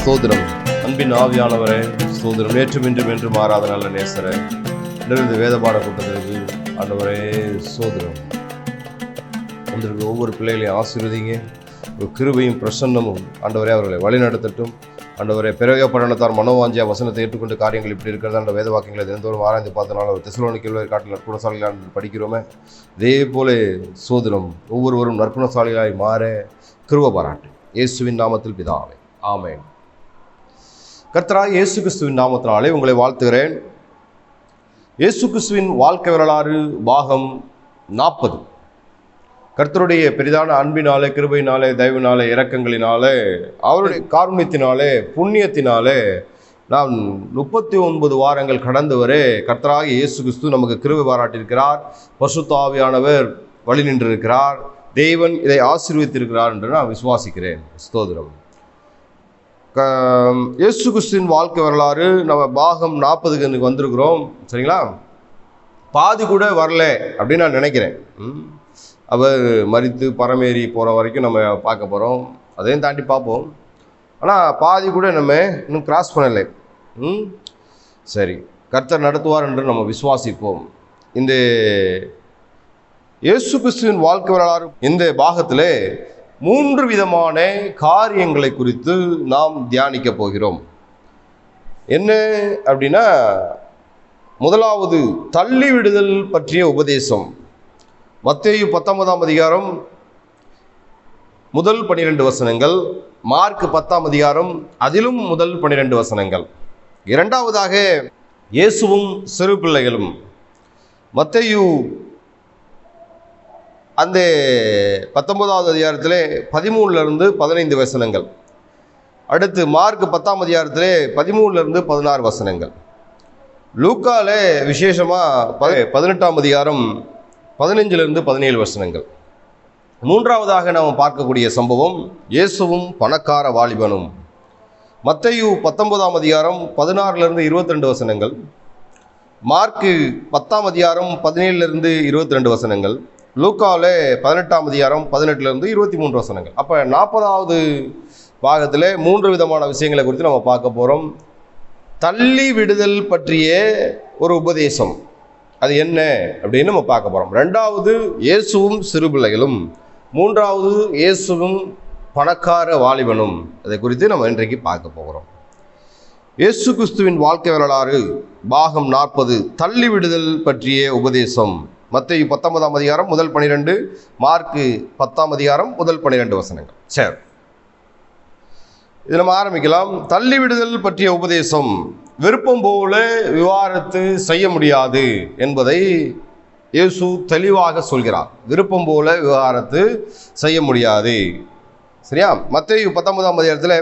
ஸ்தோத்திரம். அன்பின் ஆவியானவரே ஸ்தோத்திரம். நேற்றும் இன்றும் என்று மாறாத நல்ல நேசரே, இந்த வேதபாட கூட்டத்திற்கு ஆண்டவரே ஸ்தோத்திரம். வந்திருக்க ஒவ்வொரு பிள்ளைகளையும் ஆசீர்வதிங்க. ஒரு கிருபையும் பிரசன்னமும் ஆண்டவரே அவர்களை வழிநடத்தட்டும். ஆண்டவரே பிறகு படனத்தார் மனோவாஞ்சியா வசனத்தை ஏற்றுக்கொண்டு காரியங்கள் இப்படி இருக்கிறது அந்த வேத வாக்கியங்களை தினந்தோறும் ஆராய்ந்து பார்த்தனால ஒரு தெசலோனிக்கேயர் காட்டில் நற்குணசாலிகளாக படிக்கிறோமே, இதே போல சோதனம் ஒவ்வொருவரும் நற்குணசாலிகளாய் மாற கிருபை பாராட்டு. இயேசுவின் நாமத்தில் பிதாவே, ஆமென். கர்த்தராகிய இயேசு கிறிஸ்துவின் நாமத்தினாலே உங்களை வாழ்த்துகிறேன். இயேசு கிறிஸ்துவின் வாழ்க்கை வரலாறு பாகம் 40. கர்த்தருடைய பெரிதான அன்பினாலே, கிருபையினாலே, தயவினாலே, இரக்கங்களினாலே, அவருடைய காருண்யத்தினாலே, புண்ணியத்தினாலே நாம் 39 வாரங்கள் கடந்து வரை கர்த்தராகிய இயேசு கிறிஸ்து நமக்கு கிருபை பாராட்டியிருக்கிறார். பரிசுத்த ஆவியானவர் வழி நின்றிருக்கிறார். தேவன் இதை ஆசீர்வதித்திருக்கிறார் என்று நான் விசுவாசிக்கிறேன். ஸ்தோத்திரம். இயேசு கிறிஸ்துவின் வாழ்க்கை வரலாறு நம்ம பாகம் 40க்கு வந்திருக்கிறோம். சரிங்களா? பாதி கூட வரல அப்படின்னு நான் நினைக்கிறேன். அவர் மரித்து பரமேறி போகிற வரைக்கும் நம்ம பார்க்க போகிறோம். அதையும் தாண்டி பார்ப்போம். ஆனால் பாதி கூட நம்ம இன்னும் கிராஸ் பண்ணலை. சரி, கர்த்தர் நடத்துவார் என்று நம்ம விசுவாசிப்போம். இந்த இயேசு கிறிஸ்துவின் வாழ்க்கை வரலாறு இந்த பாகத்தில் 3 விதமான காரியங்களை குறித்து நாம் தியானிக்க போகிறோம். என்ன அப்படின்னா, முதலாவது தள்ளிவிடுதல் பற்றிய உபதேசம். மத்தேயு 19ஆம் அதிகாரம் முதல் 12 வசனங்கள், மார்க் 10ஆம் அதிகாரம் அதிலும் முதல் 12 வசனங்கள். இரண்டாவதாக இயேசுவும் சிறு பிள்ளைகளும். மத்தேயு அந்த 19ஆவது அதிகாரத்திலே 13லிருந்து 15 வசனங்கள். அடுத்து மார்க் 10ஆம் அதிகாரத்திலே 13லிருந்து 16 வசனங்கள். லூக்காலே விசேஷமாக 18ஆம் அதிகாரம் 15லிருந்து 17 வசனங்கள். மூன்றாவதாக நாம் பார்க்கக்கூடிய சம்பவம் இயேசுவும் பணக்கார வாலிபனும். மத்தேயு 19ஆம் அதிகாரம் 16லிருந்து 22 வசனங்கள். மார்க்கு 10ஆம் அதிகாரம் 17லிருந்து 22 வசனங்கள். லூக்காவிலே 18ஆம் அதிகாரம் 18லிருந்து 23 வசனங்கள். அப்போ 40வது பாகத்தில் 3 விதமான விஷயங்களை குறித்து நம்ம பார்க்க போகிறோம். தள்ளி விடுதல் பற்றிய ஒரு உபதேசம், அது என்ன அப்படின்னு நம்ம பார்க்க போகிறோம். ரெண்டாவது இயேசுவும் சிறு பிள்ளைகளும். மூன்றாவது இயேசுவும் பணக்கார வாலிபனும். அதை குறித்து நம்ம இன்றைக்கு பார்க்க போகிறோம். இயேசு கிறிஸ்துவின் வாழ்க்கை வரலாறு பாகம் 40, தள்ளி விடுதல் பற்றிய உபதேசம். மத்தேயு 19ஆம் அதிகாரம் முதல் 12, மார்க்கு 10ஆம் அதிகாரம் முதல் 12 வசனங்கள். சரி, இது நம்ம ஆரம்பிக்கலாம். தள்ளி விடுதல் பற்றிய உபதேசம். விருப்பம் போல விவாகரத்து செய்ய முடியாது என்பதை இயேசு தெளிவாக சொல்கிறார். விருப்பம் போல விவாகரத்து செய்ய முடியாது. சரியா? மத்தேயு 19ஆம் அதிகாரத்தில்,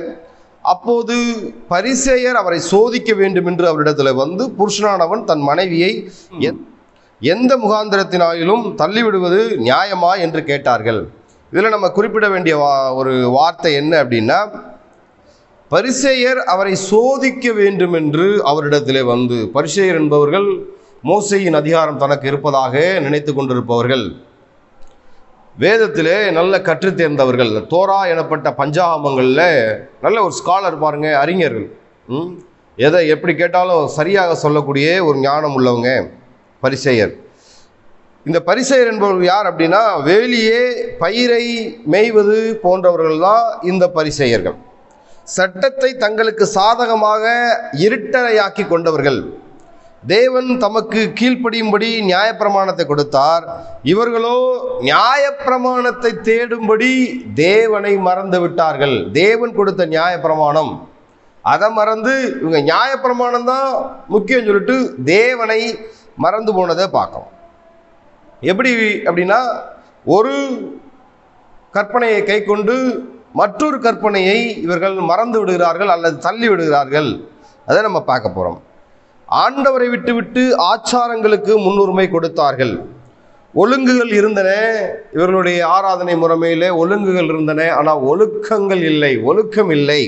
அப்போது பரிசேயர் அவரை சோதிக்க வேண்டும் என்று அவரிடத்தில் வந்து, புருஷனானவன் தன் மனைவியை எந்த முகாந்திரத்தினாலும் தள்ளிவிடுவது நியாயமா என்று கேட்டார்கள். இதில் நம்ம குறிப்பிட வேண்டிய ஒரு வார்த்தை என்ன அப்படின்னா, பரிசேயர் அவரை சோதிக்க வேண்டும் என்று அவரிடத்திலே வந்து. பரிசேயர் என்பவர்கள் மோசேயின் அதிகாரம் தனக்கு இருப்பதாக நினைத்து கொண்டிருப்பவர்கள், வேதத்திலே நல்ல கற்று தேர்ந்தவர்கள், தோரா எனப்பட்ட பஞ்சாகமங்களில் நல்ல ஒரு ஸ்காலர் பாருங்க, அறிஞர்கள். எதை எப்படி கேட்டாலும் சரியாக சொல்லக்கூடிய ஒரு ஞானம் உள்ளவங்க பரிசேயர். இந்த பரிசேயர் என்பவர்கள் யார் அப்படின்னா, வேலியே பயிரை மேய்வது போன்றவர்கள் தான் இந்த பரிசேயர்கள். சட்டத்தை தங்களுக்கு சாதகமாக இருட்டறையாக்கி கொண்டவர்கள். தேவன் தமக்கு கீழ்ப்படியும்படி நியாயப்பிரமாணத்தை கொடுத்தார். இவர்களோ நியாயப்பிரமாணத்தை தேடும்படி தேவனை மறந்து விட்டார்கள். தேவன் கொடுத்த நியாயப்பிரமாணம் அதை மறந்து இவங்க நியாயப்பிரமாணம் தான் முக்கியம் சொல்லிட்டு தேவனை மறந்து போனதை பார்க்கலாம். எப்படி அப்படின்னா, ஒரு கற்பனையை கை கொண்டு மற்றொரு கற்பனையை இவர்கள் மறந்து விடுகிறார்கள் அல்லது தள்ளி விடுகிறார்கள். அதை நம்ம பார்க்க போகிறோம். ஆண்டவரை விட்டுவிட்டு ஆச்சாரங்களுக்கு முன்னுரிமை கொடுத்தார்கள். ஒழுங்குகள் இருந்தன, இவர்களுடைய ஆராதனை முறைமையிலே ஒழுங்குகள் இருந்தன, ஆனால் ஒழுக்கங்கள் இல்லை, ஒழுக்கம் இல்லை.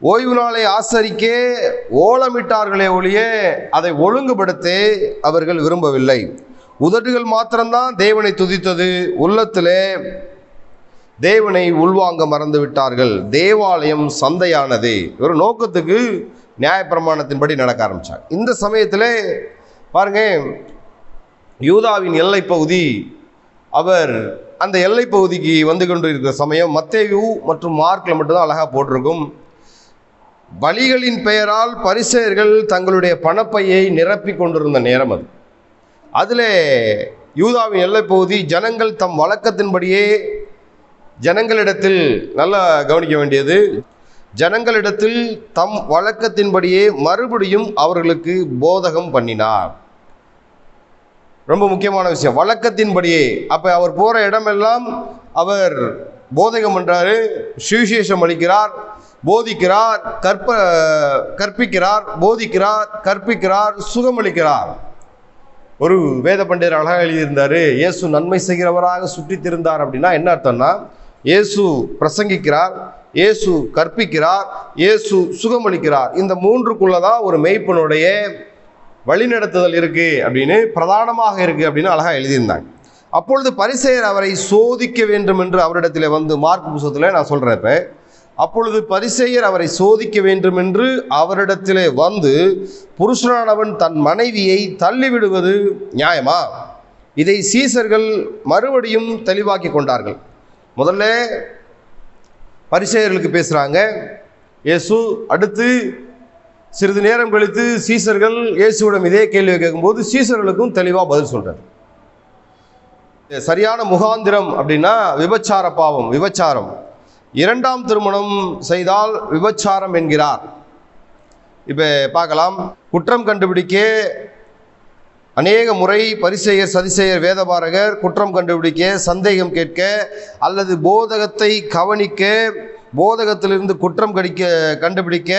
ஓய்வு நாளை ஆசரிக்க ஓலமிட்டார்களே ஒழிய அதை ஒழுங்குபடுத்த அவர்கள் விரும்பவில்லை. உதடுகள் மாத்திரம்தான் தேவனை துதித்தது, உள்ளத்திலே தேவனை உள்வாங்க மறந்து விட்டார்கள். தேவாலயம் சந்தையானது. ஒரு நோக்கத்துக்கு நியாயப்பிரமாணத்தின்படி நடக்க ஆரம்பித்தாங்க. இந்த சமயத்தில் பாருங்க, யூதாவின் எல்லை பகுதி, அவர் அந்த எல்லை பகுதிக்கு வந்து கொண்டு இருக்கிற சமயம் மத்தேயு மற்றும் மார்க்கில் மட்டும்தான் அழகாக போட்டிருக்கும். பலிகளின் பெயரால் பரிசேயர்கள் தங்களுடைய பணப்பையை நிரப்பி கொண்டிருந்த நேரம் அது. அதில் யூதாவின் எல்லை பகுதி ஜனங்கள் தம் வழக்கத்தின்படியே, ஜனங்களிடத்தில் நல்லா கவனிக்க வேண்டியது, ஜனங்களிடத்தில் தம் வழக்கத்தின்படியே மறுபடியும் அவர்களுக்கு போதகம் பண்ணினார். ரொம்ப முக்கியமான விஷயம், வழக்கத்தின்படியே. அப்போ அவர் போகிற இடமெல்லாம் அவர் போதகம் பண்ணுறாரு, சுவிசேஷம் அளிக்கிறார், போதிக்கிறார், கற்பிக்கிறார், போதிக்கிறார், கற்பிக்கிறார், சுகமளிக்கிறார். ஒரு வேத பண்டிதர் அழகாக எழுதியிருந்தார், இயேசு நன்மை செய்கிறவராக சுற்றித் திருந்தார். அப்படின்னா என்ன அர்த்தம்னா, இயேசு பிரசங்கிக்கிறார், இயேசு கற்பிக்கிறார், இயேசு சுகமளிக்கிறார். இந்த மூன்றுக்குள்ளதான் ஒரு மெய்ப்பனுடைய வழிநடத்துதல் இருக்கு அப்படின்னு, பிரதானமாக இருக்கு அப்படின்னு அழகாக எழுதியிருந்தாங்க. அப்பொழுது பரிசேயர் அவரை சோதிக்க வேண்டும் என்று அவரிடத்தில் வந்து, மார்க் புத்தகத்தில் நான் சொல்கிறேன் இப்போ, அப்பொழுது பரிசேயர் அவரை சோதிக்க வேண்டும் என்று அவரிடத்தில் வந்து, புருஷனானவன் தன் மனைவியை தள்ளிவிடுவது நியாயமா? இதை சீசர்கள் மறுபடியும் தெளிவாக்கி கொண்டார்கள். முதல்ல பரிசேயர்களுக்கு பேசுகிறாங்க இயேசு. அடுத்து சிறிது நேரம் கழித்து சீசர்கள் இயேசுவிடம் இதே கேள்வியை கேட்கும்போது சீசர்களுக்கும் தெளிவாக பதில் சொல்கிறார். சரியான முகாந்திரம் அப்படின்னா விபச்சார பாவம், விபச்சாரம். இரண்டாம் திருமணம் செய்தால் விபச்சாரம் என்கிறார். இப்போ பார்க்கலாம், குற்றம் கண்டுபிடிக்க அநேக முறை பரிசேயர், சதிசேயர், வேதபாரகர் குற்றம் கண்டுபிடிக்க, சந்தேகம் கேட்க அல்லது போதகத்தை கவனிக்க, போதகத்திலிருந்து குற்றம் கண்டுபிடிக்க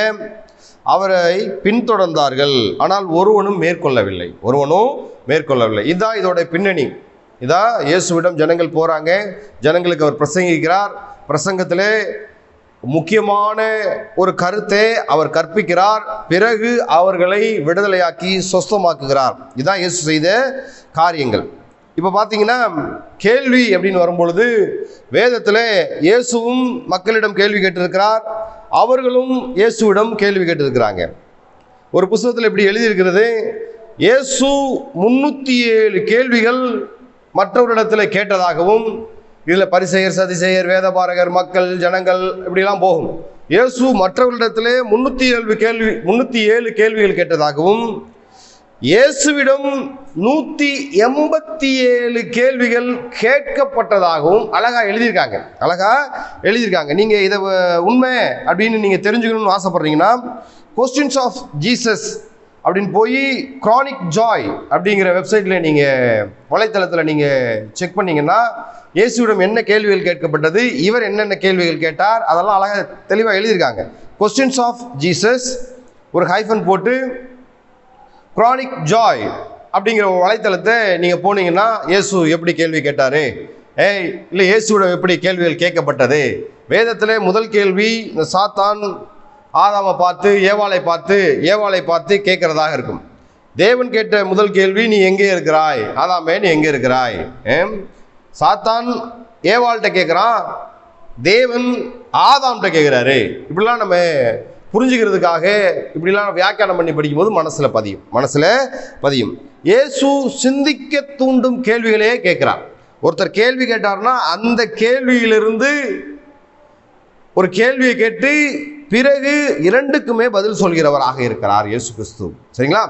அவரை பின்தொடர்ந்தார்கள். ஆனால் ஒருவனும் மேற்கொள்ளவில்லை. இதுதான் இதோட பின்னணி. இதான் இயேசுவிடம் ஜனங்கள் போகிறாங்க, ஜனங்களுக்கு அவர் பிரசங்கிக்கிறார். பிரசங்கத்திலே முக்கியமான ஒரு கருத்தை அவர் கற்பிக்கிறார். பிறகு அவர்களை விடுதலையாக்கி சொஸ்தமாக்குகிறார். இதுதான் இயேசு செய்த காரியங்கள். இப்போ பார்த்தீங்கன்னா, கேள்வி அப்படின்னு வரும்பொழுது வேதத்தில் இயேசுவும் மக்களிடம் கேள்வி கேட்டிருக்கிறார், அவர்களும் இயேசுவிடம் கேள்வி கேட்டிருக்கிறாங்க. ஒரு புத்தகத்தில் இப்படி எழுதியிருக்கிறது, இயேசு 307 கேள்விகள் மற்றவரிடத்தில் கேட்டதாகவும், இதில் பரிசேயர், சதிசேயர், வேதபாரகர், மக்கள், ஜனங்கள் இப்படிலாம் போகும். இயேசு மற்றவர்களிடத்திலே 307 கேள்விகள் கேட்டதாகவும், இயேசுவிடம் 187 கேள்விகள் கேட்கப்பட்டதாகவும் அழகா எழுதியிருக்காங்க. நீங்க இதை உண்மை அப்படின்னு நீங்க தெரிஞ்சுக்கணும்னு ஆசைப்படுறீங்கன்னா, கொஸ்டின்ஸ் ஆஃப் ஜீசஸ் அப்படின்னு போய் கிரானிக் ஜாய் அப்படிங்கிற வெப்சைட்ல நீங்க, வலைத்தளத்தில் நீங்க செக் பண்ணீங்கன்னா, இயேசுவிடம் என்ன கேள்விகள் கேட்கப்பட்டது, இவர் என்னென்ன கேள்விகள் கேட்டார், அதெல்லாம் அழகாக தெளிவாக எழுதியிருக்காங்க. கொஸ்டின்ஸ் ஆஃப் ஜீசஸ் ஒரு ஹைஃபன் போட்டு கிரானிக் ஜாய் அப்படிங்கிற வலைத்தளத்தை நீங்கள் போனீங்கன்னா, இயேசு எப்படி கேள்வி கேட்டார், இல்லை இயேசுவிடம் எப்படி கேள்விகள் கேட்கப்பட்டது. வேதத்தில் முதல் கேள்வி இந்த சாத்தான் ஆதாமை பார்த்து ஏவாளை பார்த்து கேட்கறதாக இருக்கும். தேவன் கேட்ட முதல் கேள்வி, நீ எங்கே இருக்கிறாய் ஆதாமே, நீ எங்கே இருக்கிறாய். சாத்தான் ஏவாள்கிட்ட கேட்குறான், தேவன் ஆதாம்கிட்ட கேட்குறாரு. இப்படிலாம் நம்ம புரிஞ்சுக்கிறதுக்காக இப்படிலாம் வியாக்கியானம் பண்ணி படிக்கும்போது மனசில் பதியும். இயேசு சிந்திக்க தூண்டும் கேள்விகளே கேட்கிறார். ஒருத்தர் கேள்வி கேட்டார்னா அந்த கேள்வியிலிருந்து ஒரு கேள்வியை கேட்டு பிறகு இரண்டுக்குமே பதில் சொல்கிறவராக இருக்கிறார் இயேசு கிறிஸ்து. சரிங்களா?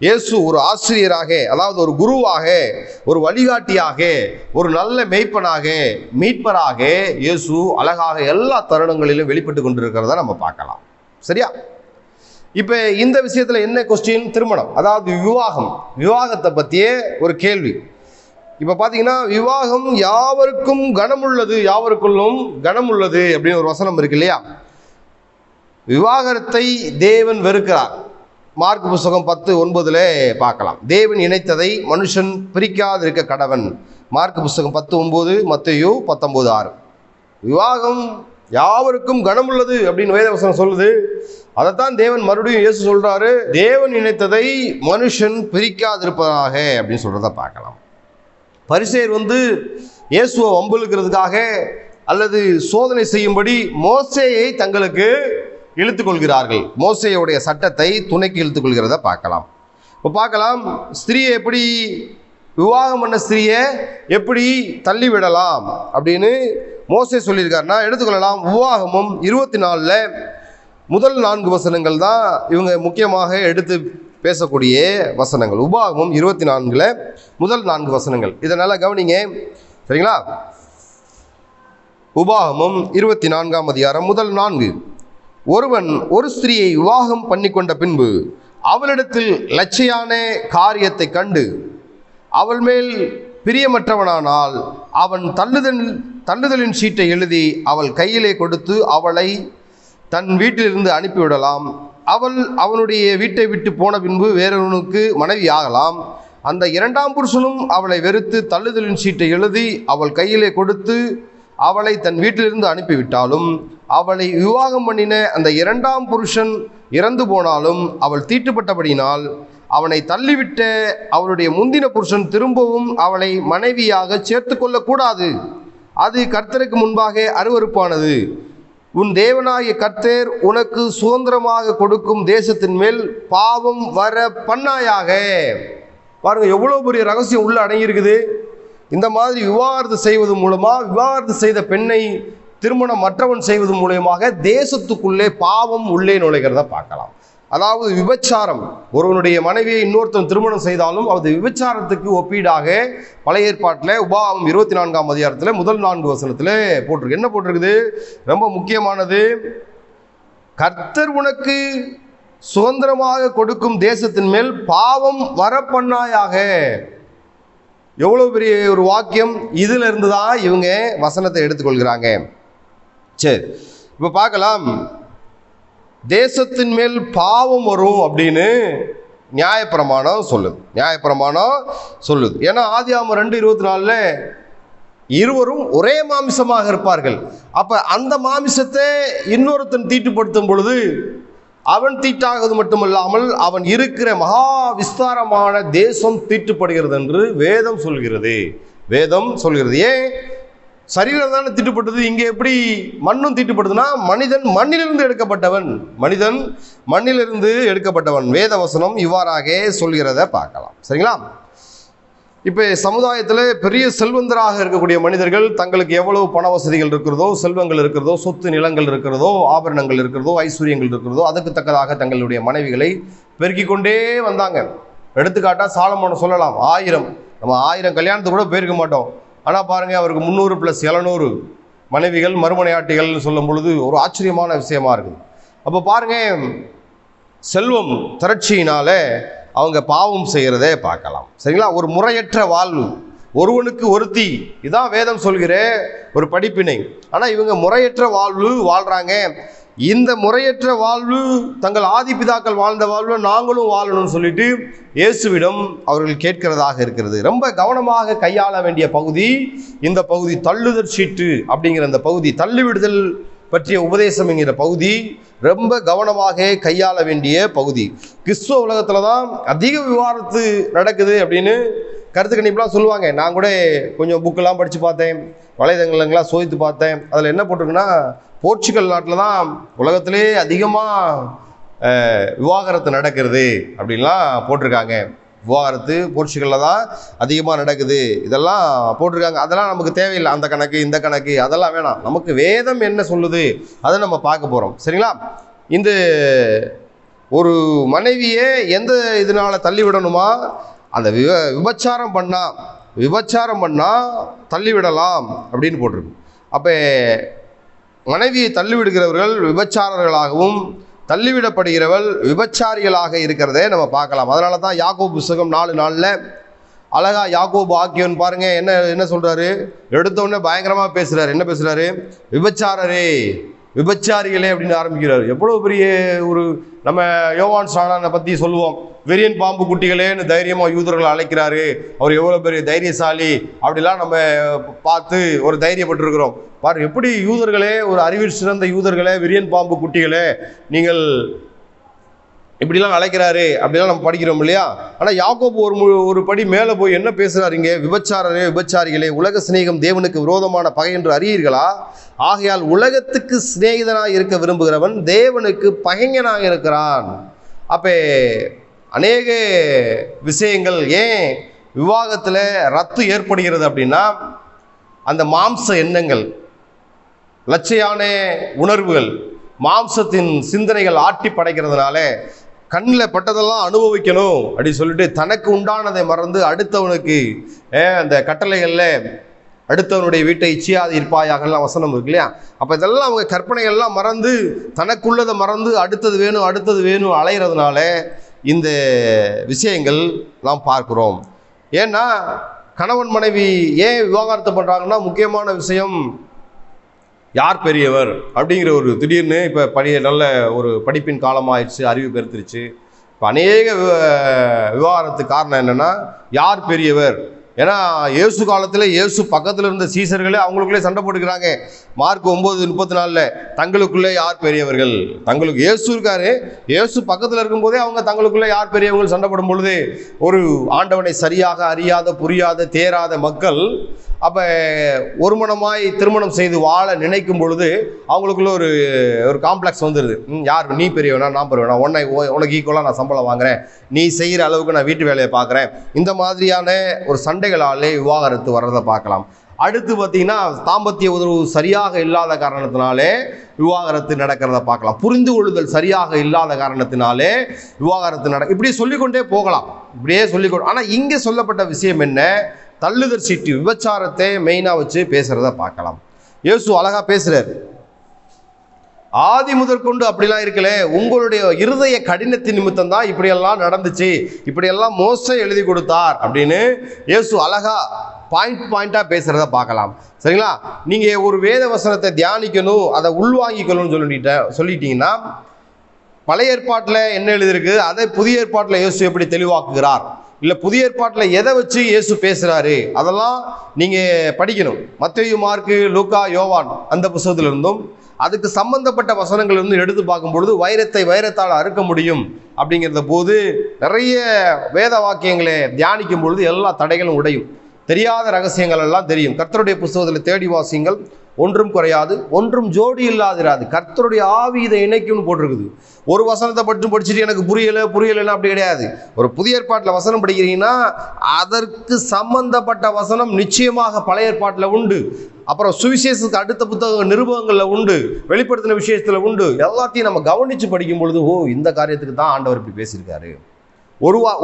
இயேசு ஒரு ஆசிரியராக, அதாவது ஒரு குருவாக, ஒரு வழிகாட்டியாக, ஒரு நல்ல மெய்ப்பனாக, மீட்பராக இயேசு அழகாக எல்லா தருணங்களிலும் வெளிப்பட்டு கொண்டிருக்கிறத நம்ம பார்க்கலாம். சரியா? இப்போ இந்த விஷயத்தில் என்ன கொஸ்டின்? திருமணம், அதாவது விவாகத்தை பற்றியே ஒரு கேள்வி. இப்போ பார்த்தீங்கன்னா, விவாகம் யாவருக்கும் கனமுள்ளது, யாவருக்குள்ளும் கனமுள்ளது அப்படின்னு ஒரு வசனம் இருக்கு இல்லையா? விவாகரத்தை தேவன் வெறுக்கிறார். மார்க் புத்தகம் 10:9 பார்க்கலாம். தேவன் இணைத்ததை மனுஷன் பிரிக்காதிருக்க கடவன். மார்க் புத்தகம் 10:9, மத்தேயு 19:6. விவாகம் யாவருக்கும் கனமுள்ளது அப்படின்னு வேதவசனம் சொல்லுது. அதைத்தான் தேவன் மறுபடியும் இயேசு சொல்றாரு, தேவன் இணைத்ததை மனுஷன் பிரிக்காதிருப்பதாக அப்படின்னு சொல்றத பார்க்கலாம். பரிசேயர் இயேசுவை வம்புலுக்கிறதுக்காக அல்லது சோதனை செய்யும்படி மோசேயை தங்களுக்கு இழுத்துக்கொள்கிறார்கள். மோசேயுடைய சட்டத்தை துணைக்கு இழுத்துக்கொள்கிறத பார்க்கலாம். இப்போ பார்க்கலாம், ஸ்திரீயை எப்படி, விவாகம் பண்ண ஸ்திரீயை எப்படி தள்ளிவிடலாம் அப்படின்னு மோசே சொல்லியிருக்காருன்னா எடுத்துக்கொள்ளலாம். உபாகமம் 24 முதல் 4 வசனங்கள் தான் இவங்க முக்கியமாக எடுத்து பேசக்கூடிய வசனங்கள். உபாகமம் 24 முதல் 4 வசனங்கள். இதை நல்லா கவனிங்க, சரிங்களா? உபாகமம் 24ஆம் அதிகாரம் முதல் 4. ஒருவன் ஒரு ஸ்திரீயை விவாகம் பண்ணி கொண்ட பின்பு அவளிடத்தில் லட்சையான காரியத்தை கண்டு அவள் மேல் பிரியமற்றவனானால் அவன் தள்ளுதலின் சீட்டை எழுதி அவள் கையிலே கொடுத்து அவளை தன் வீட்டிலிருந்து அனுப்பிவிடலாம். அவள் அவனுடைய வீட்டை விட்டு போன பின்பு வேறொருவனுக்கு மனைவி ஆகலாம். அந்த இரண்டாம் புருஷனும் அவளை வெறுத்து தள்ளுதலின் சீட்டை எழுதி அவள் கையிலே கொடுத்து அவளை தன் வீட்டிலிருந்து அனுப்பிவிட்டாலும் அவளை விவாகம் பண்ணின அந்த இரண்டாம் புருஷன் இறந்து போனாலும் அவள் தீட்டுப்பட்டபடியினால் அவனை தள்ளிவிட்ட அவளுடைய முந்தின புருஷன் திரும்பவும் அவளை மனைவியாக சேர்த்து கொள்ளக்கூடாது. அது கர்த்தருக்கு முன்பாக அருவருப்பானது. உன் தேவனாகிய கர்த்தர் உனக்கு சுதந்திரமாக கொடுக்கும் தேசத்தின் மேல் பாவம் வர பண்ணாயாக. பாருங்க, எவ்வளோ பெரிய ரகசியம் உள்ள அடங்கியிருக்குது. இந்த மாதிரி விவாகரத்து செய்வது மூலமாக, விவாகரத்து செய்த பெண்ணை திருமணம் மற்றவன் செய்வது மூலமாக தேசத்துக்குள்ளே பாவம் உள்ளே நுழைகிறத பார்க்கலாம். அதாவது விபச்சாரம், ஒருவனுடைய மனைவியை இன்னொருத்தன் திருமணம் செய்தாலும் அது விபச்சாரத்துக்கு ஒப்பீடாக பழைய ஏற்பாட்டில் உபாகமம் 24ஆம் அதிகாரத்தில் முதல் 4 வசனத்தில் போட்டிருக்கு. என்ன போட்டிருக்குது? ரொம்ப முக்கியமானது. கர்த்தர் உனக்கு சுதந்திரமாக கொடுக்கும் தேசத்தின் மேல் பாவம் வர பண்ணாயாக. எவ்வளோ பெரிய ஒரு வாக்கியம்! இதில் இருந்து தான் இவங்க வசனத்தை எடுத்துக்கொள்கிறாங்க. சரி, இப்போ பார்க்கலாம். தேசத்தின் மேல் பாவம் வரும் அப்படின்னு நியாயப்பிரமாணம் சொல்லுது. ஏன்னா ஆதியாகமம் 2:24 இருவரும் ஒரே மாமிசமாக இருப்பார்கள். அப்போ அந்த மாமிசத்தை இன்னொருத்தன் தீட்டுப்படுத்தும் பொழுது அவன் தீட்டாவது மட்டுமல்லாமல் அவன் இருக்கிற மகா விஸ்தாரமான தேசம் தீட்டுப்படுகிறது என்று வேதம் சொல்கிறது. ஏன்? சரீரம் தானே தீட்டுப்பட்டது. இங்கே எப்படி மண்ணும் தீட்டுப்படுதுன்னா மனிதன் மண்ணிலிருந்து எடுக்கப்பட்டவன். வேத வசனம் இவ்வாறாக சொல்கிறத பார்க்கலாம். சரிங்களா? இப்போ சமுதாயத்தில் பெரிய செல்வந்தராக இருக்கக்கூடிய மனிதர்கள் தங்களுக்கு எவ்வளவு பண வசதிகள் இருக்கிறதோ, செல்வங்கள் இருக்கிறதோ, சொத்து நிலங்கள் இருக்கிறதோ, ஆபரணங்கள் இருக்கிறதோ, ஐஸ்வர்யங்கள் இருக்கிறதோ, அதுக்கு தக்கதாக தங்களுடைய மனைவிகளை பெருக்கிக் கொண்டே வந்தாங்க. எடுத்துக்காட்டா சாலமோனை சொல்லலாம். 1000 கல்யாணத்துக்கு கூட போயிருக்க மாட்டோம். ஆனால் பாருங்கள், அவருக்கு 300 + 700 மனைவிகள், மறுமனையாட்டிகள்னு சொல்லும் பொழுது ஒரு ஆச்சரியமான விஷயமா இருக்குது. அப்போ பாருங்கள், செல்வம் திரட்சியினால அவங்க பாவம் செய்கிறதே பார்க்கலாம். சரிங்களா? ஒரு முறையற்ற வாழ்வு, ஒருவனுக்கு ஒருத்தி, இதான் வேதம் சொல்கிற ஒரு படிப்பினை. ஆனால் இவங்க முறையற்ற வாழ்வு வாழ்கிறாங்க. இந்த முறையற்ற வாழ்வு தங்கள் ஆதிபிதாக்கள் வாழ்ந்த வாழ்வு நாங்களும் வாழணும்னு சொல்லிட்டு இயேசுவிடம் அவர்கள் கேட்கிறதாக இருக்கிறது. ரொம்ப கவனமாக கையாள வேண்டிய பகுதி இந்த பகுதி. தள்ளுதல் சீட்டு அப்படிங்கிற அந்த பகுதி, தள்ளிவிடுதல் பற்றிய உபதேசம் என்கிற பகுதி ரொம்ப கவனமாக கையாள வேண்டிய பகுதி. கிறிஸ்துவ உலகத்தில் தான் அதிக விவாதத்து நடக்குது அப்படின்னு கருத்து கணிப்புலாம் சொல்லுவாங்க. நான் கூட கொஞ்சம் புக்கெல்லாம் படித்து பார்த்தேன், வலைதளங்கள்லாம் சோதித்து பார்த்தேன். அதில் என்ன போட்டிருக்குன்னா, போர்ச்சுகல் நாட்டில் தான் உலகத்திலே அதிகமாக விவாகரத்து நடக்கிறது அப்படின்லாம் போட்டிருக்காங்க. விவாகரத்து போர்ச்சுகலில் தான் அதிகமாக நடக்குது இதெல்லாம் போட்டிருக்காங்க. அதெல்லாம் நமக்கு தேவையில்லை. அந்த கணக்கு இந்த கணக்கு அதெல்லாம் வேணாம். நமக்கு வேதம் என்ன சொல்லுது அதை நம்ம பார்க்க போகிறோம். சரிங்களா? இந்த ஒரு மனைவியை எந்த இதனால் தள்ளிவிடணுமா? அந்த விபச்சாரம் பண்ணால் தள்ளிவிடலாம் அப்படின்னு போட்டிருக்கு. அப்போ மனைவியை தள்ளிவிடுகிறவர்கள் விபச்சாரர்களாகவும் தள்ளிவிடப்படுகிறவள் விபச்சாரிகளாக இருக்கிறதே நம்ம பார்க்கலாம். அதனால தான் யாக்கோபு புத்தகம் 4:4 அழகா யாக்கோபு ஆக்கியோன் பாருங்க என்ன சொல்றாரு. எடுத்தோடனே பயங்கரமாக பேசுறாரு. என்ன பேசுறாரு? விபச்சாரிகளே அப்படின்னு ஆரம்பிக்கிறார். எவ்வளோ பெரிய ஒரு, நம்ம யோவான் ஸ்நானனை பற்றி சொல்லுவோம், வெறியன் பாம்பு குட்டிகளேன்னு தைரியமாக யூதர்களை அழைக்கிறாரு. அவர் எவ்வளோ பெரிய தைரியசாலி அப்படிலாம் நம்ம பார்த்து ஒரு தைரியப்பட்டிருக்கிறோம். பாரு, எப்படி யூதர்களே, ஒரு அறிவில் சிறந்த யூதர்களே, வெறியன் பாம்பு குட்டிகளே, நீங்கள் இப்படிலாம் அழைக்கிறாரு அப்படிலாம் நம்ம படிக்கிறோம் இல்லையா? ஆனால் யாக்கோபு ஒரு படி மேலே போய் என்ன பேசுகிறாருங்க? விபச்சாரரே விபச்சாரிகளே, உலக சிநேகம் தேவனுக்கு விரோதமான பகை என்று அறியீர்களா? ஆகையால் உலகத்துக்கு சிநேகிதனாக இருக்க விரும்புகிறவன் தேவனுக்கு பகைஞனாக இருக்கிறான். அப்போ அநேக விஷயங்கள் ஏன் விவாகத்தில் ரத்து ஏற்படுகிறது அப்படின்னா, அந்த மாம்ச எண்ணங்கள், லட்சையான உணர்வுகள், மாம்சத்தின் சிந்தனைகள் ஆட்டி படைக்கிறதுனால கண்ணில் பட்டதெல்லாம் அனுபவிக்கணும் அப்படின்னு சொல்லிட்டு தனக்கு உண்டானதை மறந்து அடுத்தவனுக்கு அந்த கட்டளைகளில் அடுத்தவனுடைய வீட்டை இச்சியாது இருப்பாயாகலாம் வசனம் இருக்கு இல்லையா? அப்போ இதெல்லாம் அவங்க கற்பனைகள்லாம் மறந்து தனக்குள்ளதை மறந்து அடுத்தது வேணும் அலைகிறதுனால இந்த விஷயங்கள் நாம் பார்க்குறோம். ஏன்னா கணவன் மனைவி ஏன் விவாகரத்து பண்ணுறாங்கன்னா, முக்கியமான விஷயம் யார் பெரியவர் அப்படிங்கிற ஒரு திடீர்னு இப்போ நல்ல ஒரு படிப்பின் காலமாகிடுச்சு, அறிவு பெருத்துருச்சு. இப்போ அநேக விவாகரத்துக்கு காரணம் என்னென்னா, யார் பெரியவர். ஏன்னா இயேசு காலத்தில் இயேசு பக்கத்தில் இருந்த சீசர்களே அவங்களுக்குள்ளே சண்டை போட்டுக்கிறாங்க. மார்க் 9:34 தங்களுக்குள்ளே யார் பெரியவர்கள். தங்களுக்கு இயேசு இருக்காரு, இயேசு பக்கத்தில் இருக்கும்போதே அவங்க தங்களுக்குள்ளே யார் பெரியவர்கள் சண்டை போடும் பொழுது, ஒரு ஆண்டவனை சரியாக அறியாத புரியாத தேராத மக்கள் அப்போ ஒரு மனமாய் திருமணம் செய்து வாழ நினைக்கும் பொழுது அவங்களுக்குள்ள ஒரு காம்ப்ளெக்ஸ் வந்துடுது. யார் நீ பெரியவனா நான் பெரியவனா, உனக்கு ஈக்குவலாக நான் சம்பளம் வாங்குறேன், நீ செய்கிற அளவுக்கு நான் வீட்டு வேலையை பார்க்குறேன், இந்த மாதிரியான ஒரு சண்டைகளாலே விவாகரத்து வர்றதை பார்க்கலாம். அடுத்து பார்த்தீங்கன்னா தாம்பத்திய உறவு சரியாக இல்லாத காரணத்தினாலே விவாகரத்து நடக்கிறத பார்க்கலாம். புரிந்து கொள்ளுதல் சரியாக இல்லாத காரணத்தினாலே விவாகரத்து இப்படி சொல்லிக்கொண்டே போகலாம், இப்படியே சொல்லிக்கொண்டு. ஆனால் இங்கே சொல்லப்பட்ட விஷயம் என்ன? தள்ளுதற் சீட்டு, விபச்சாரத்தை மெயினாக வச்சு பேசுகிறத பார்க்கலாம். இயேசு அழகா பேசுகிறார். ஆதி முதற்கொண்டு அப்படிலாம் இருக்கல, உங்களுடைய இருதய கடினத்தின் நிமித்தம் தான் இப்படியெல்லாம் நடந்துச்சு, இப்படியெல்லாம் மோசே எழுதி கொடுத்தார் அப்படின்னு இயேசு அழகா பாயிண்டாக பேசுகிறத பார்க்கலாம். சரிங்களா? நீங்கள் ஒரு வேத வசனத்தை தியானிக்கணும், அதை உள்வாங்கிக்கணும்னு சொல்லிட்டீங்கன்னா, பழைய ஏற்பாட்டில் என்ன எழுதியிருக்கு அதை புதிய ஏற்பாட்டில் இயேசு எப்படி தெளிவாக்குகிறார், இல்லை புதிய ஏற்பாட்டில் எதை வச்சு இயேசு பேசுகிறாரு, அதெல்லாம் நீங்கள் படிக்கணும். மத்தேயு, மார்க்கு, லூக்கா, யோவான் அந்த புத்தகத்திலிருந்தும் அதுக்கு சம்பந்தப்பட்ட வசனங்கள் இருந்து எடுத்து பார்க்கும்பொழுது வைரத்தை வைரத்தால் அறுக்க முடியும் அப்படிங்கிறத போது நிறைய வேத வாக்கியங்களை தியானிக்கும் பொழுது எல்லா தடைகளும் உடையும். தெரியாத ரகசியங்கள் எல்லாம் தெரியும். கர்த்தருடைய புத்தகத்தில் தேடி வாசியுங்கள், ஒன்றும் குறையாது, ஒன்றும் ஜோடி இல்லாதிராது, கர்த்தருடைய ஆவி இதை இணைக்கும்னு போட்டிருக்குது. ஒரு வசனத்தை மட்டும் படிச்சுட்டு எனக்கு புரியலைன்னா அப்படி கிடையாது. ஒரு புதிய ஏற்பாட்டில் வசனம் படிக்கிறீங்கன்னா அதற்கு சம்பந்தப்பட்ட வசனம் நிச்சயமாக பழைய ஏற்பாட்டில் உண்டு. அப்புறம் சுவிசேஷத்துக்கு அடுத்த புத்தக நிருபங்களில் உண்டு, வெளிப்படுத்தின விஷயத்தில் உண்டு. எல்லாத்தையும் நம்ம கவனித்து படிக்கும் பொழுது இந்த காரியத்துக்கு தான் ஆண்டவர் இப்படி பேசியிருக்காரு.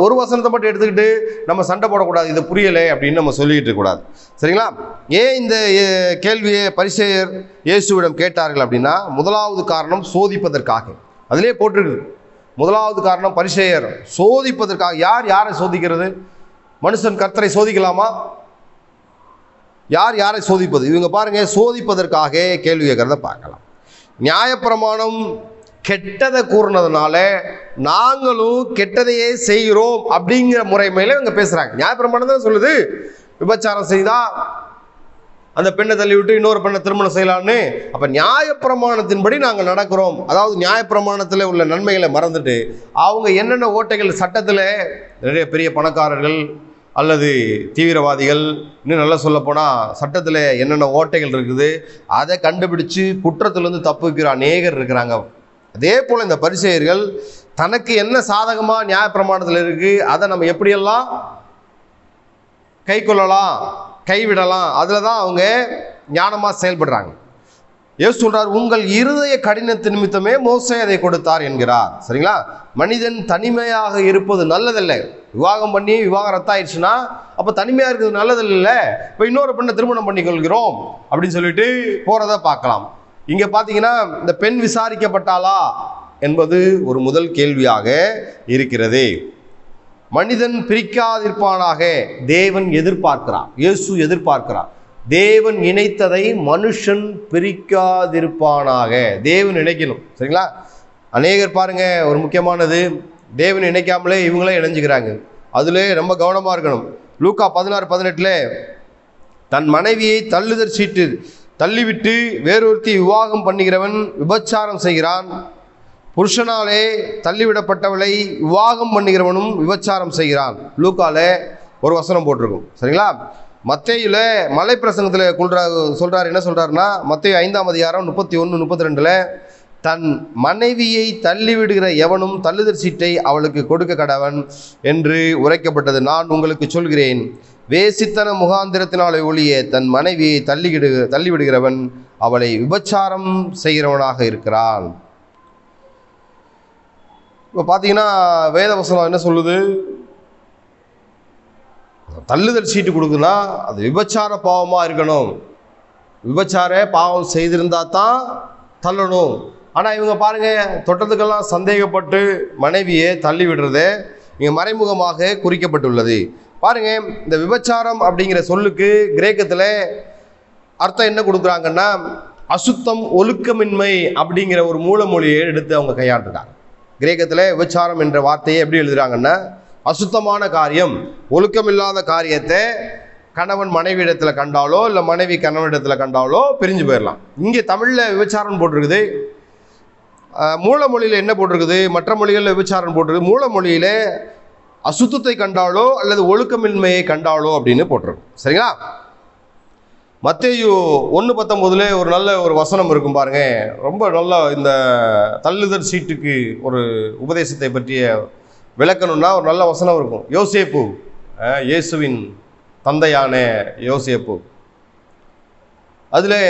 ஒரு வசனத்தை மட்டும் எடுத்துக்கிட்டு நம்ம சண்டை போடக்கூடாது, இது புரியலை அப்படின்னு நம்ம சொல்லிக்கிட்டு இருக்கக்கூடாது. சரிங்களா? ஏன் இந்த கேள்வியை பரிசேயர் இயேசுவிடம் கேட்டார்கள் அப்படின்னா, முதலாவது காரணம் சோதிப்பதற்காக. அதிலே போட்டிருக்கு, முதலாவது காரணம் பரிசேயர் சோதிப்பதற்காக. யாரை சோதிக்கிறது? மனுஷன் கர்த்தரை சோதிக்கலாமா? யாரை சோதிப்பது? இவங்க பாருங்க, சோதிப்பதற்காக கேள்வி கேட்கறத பார்க்கலாம். நியாயப்பிரமாணம் கெட்டதை கூறினதுனால நாங்களும் கெட்டதையே செய்கிறோம் அப்படிங்கிற முறைமையில இவங்க பேசுறாங்க. நியாயப்பிரமாணம் தான் சொல்லுது, விபச்சாரம் செய்தா அந்த பெண்ணை தள்ளி விட்டு இன்னொரு பெண்ணை திருமணம் செய்யலான்னு. அப்ப நியாயப்பிரமாணத்தின்படி நாங்கள் நடக்கிறோம். அதாவது நியாயப்பிரமாணத்தில் உள்ள நன்மைகளை மறந்துட்டு அவங்க என்னென்ன ஓட்டைகள், சட்டத்தில் நிறைய பெரிய பணக்காரர்கள் அல்லது தீவிரவாதிகள், இன்னும் நல்லா சொல்ல போனால் சட்டத்தில் என்னென்ன ஓட்டைகள் இருக்குது அதை கண்டுபிடிச்சு குற்றத்திலிருந்து தப்புக்கிற அநேகர் இருக்கிறாங்க. அதே போல் இந்த பரிசேயர்கள் தனக்கு என்ன சாதகமாக நியாயப்பிரமாணத்தில் இருக்குது அதை நம்ம எப்படியெல்லாம் கை கொள்ளலாம், கைவிடலாம், அதில் தான் அவங்க ஞானமாக செயல்படுறாங்க. இயேசு சொல்றார், உங்கள் இருதய கடினத்தின் நிமித்தமே மோசே அதை கொடுத்தார் என்கிறார். சரிங்களா? மனிதன் தனிமையாக இருப்பது நல்லதில்லை. விவாகம் பண்ணி விவாகரத்தாயிடுச்சுன்னா அப்போ தனிமையாக இருக்கிறது நல்லதில்லை. இப்போ இன்னொரு பெண்ணை திருமணம் பண்ணி கொள்கிறோம் அப்படின்னு சொல்லிட்டு போகிறத பார்க்கலாம். இங்கே பார்த்தீங்கன்னா இந்த பெண் விசாரிக்கப்பட்டாளா என்பது ஒரு முதல் கேள்வியாக இருக்கிறது. மனிதன் பிரிக்காதிருப்பானாக தேவன் எதிர்பார்க்கிறார், இயேசு எதிர்பார்க்கிறார். தேவன் இணைத்ததை மனுஷன் பிரிக்காதிருப்பானாக. தேவன் இணைக்கணும். சரிங்களா? அநேகர் பாருங்க, ஒரு முக்கியமானது, தேவன் இணைக்காமலே இவங்களே இணைஞ்சுக்கிறாங்க. அதில் ரொம்ப கவனமாக இருக்கணும். லூக்கா 16:18 தன் மனைவியை தள்ளுதற் சீட்டு தள்ளிவிட்டு வேறொருத்தி விவாகம் பண்ணுகிறவன் விபச்சாரம் செய்கிறான், புருஷனாலே தள்ளிவிடப்பட்டவளை விவாகம் பண்ணுகிறவனும் விபச்சாரம் செய்கிறான். லூக்கால ஒரு வசனம் போட்டிருக்கும். சரிங்களா? மத்தேயுல மலை பிரசங்கத்தில் சொல்றாரு. என்ன சொல்றாருன்னா, மத்தேயு 5ஆம் அதிகாரம் 31, 32 தன் மனைவியை தள்ளிவிடுகிற எவனும் தள்ளுதற் சீட்டை அவளுக்கு கொடுக்க கடவன் என்று உரைக்கப்பட்டது. நான் உங்களுக்கு சொல்கிறேன், வேசித்தன முகாந்திரத்தினாலே ஒழிய தன் மனைவியை தள்ளிவிடுகிறவன் அவளை விபச்சாரம் செய்கிறவனாக இருக்கிறான். இப்போ பார்த்தீங்கன்னா வேதவசனம் என்ன சொல்லுது? தள்ளுதல் சீட்டு கொடுக்குன்னா அது விபச்சார பாவமாக இருக்கணும். விபச்சார பாவம் செய்திருந்தா தான் தள்ளணும். ஆனால் இவங்க பாருங்கள், தொட்டத்துக்கெல்லாம் சந்தேகப்பட்டு மனைவியை தள்ளி விடுறதே இங்கே மறைமுகமாக குறிக்கப்பட்டுள்ளது. பாருங்கள், இந்த விபச்சாரம் அப்படிங்கிற சொல்லுக்கு கிரேக்கத்தில் அர்த்தம் என்ன கொடுக்குறாங்கன்னா, அசுத்தம், ஒழுக்கமின்மை அப்படிங்கிற ஒரு மூலமொழியை எடுத்து அவங்க கையாண்டுட்டாங்க. கிரேக்கத்தில் விபச்சாரம் என்ற வார்த்தையை எப்படி எழுதுறாங்கன்னா, அசுத்தமான காரியம், ஒழுக்கமில்லாத காரியத்தை கணவன் மனைவி இடத்துல கண்டாலோ இல்லை மனைவி கணவன் இடத்துல கண்டாலோ பிரிஞ்சு போயிடலாம். இங்கே தமிழில் விபச்சாரம் போட்டிருக்குது, மூலமொழியில் என்ன போட்டிருக்குது, மற்ற மொழிகளில் விபச்சாரம் போட்டிருக்கு. மூலமொழியில் அசுத்தத்தை கண்டாலோ அல்லது ஒழுக்கமின்மையை கண்டாலோ அப்படின்னு போட்டிருக்கும். சரிங்களா? மத்தேயு 1:19 ஒரு நல்ல ஒரு வசனம் இருக்கும் பாருங்க. ரொம்ப நல்ல இந்த தள்ளுதல் சீட்டுக்கு ஒரு உபதேசத்தை பற்றிய விளக்கணும்னா ஒரு நல்ல வசனம் இருக்கும். யோசேப்பு, இயேசுவின் தந்தையான யோசேப்பு, அதில்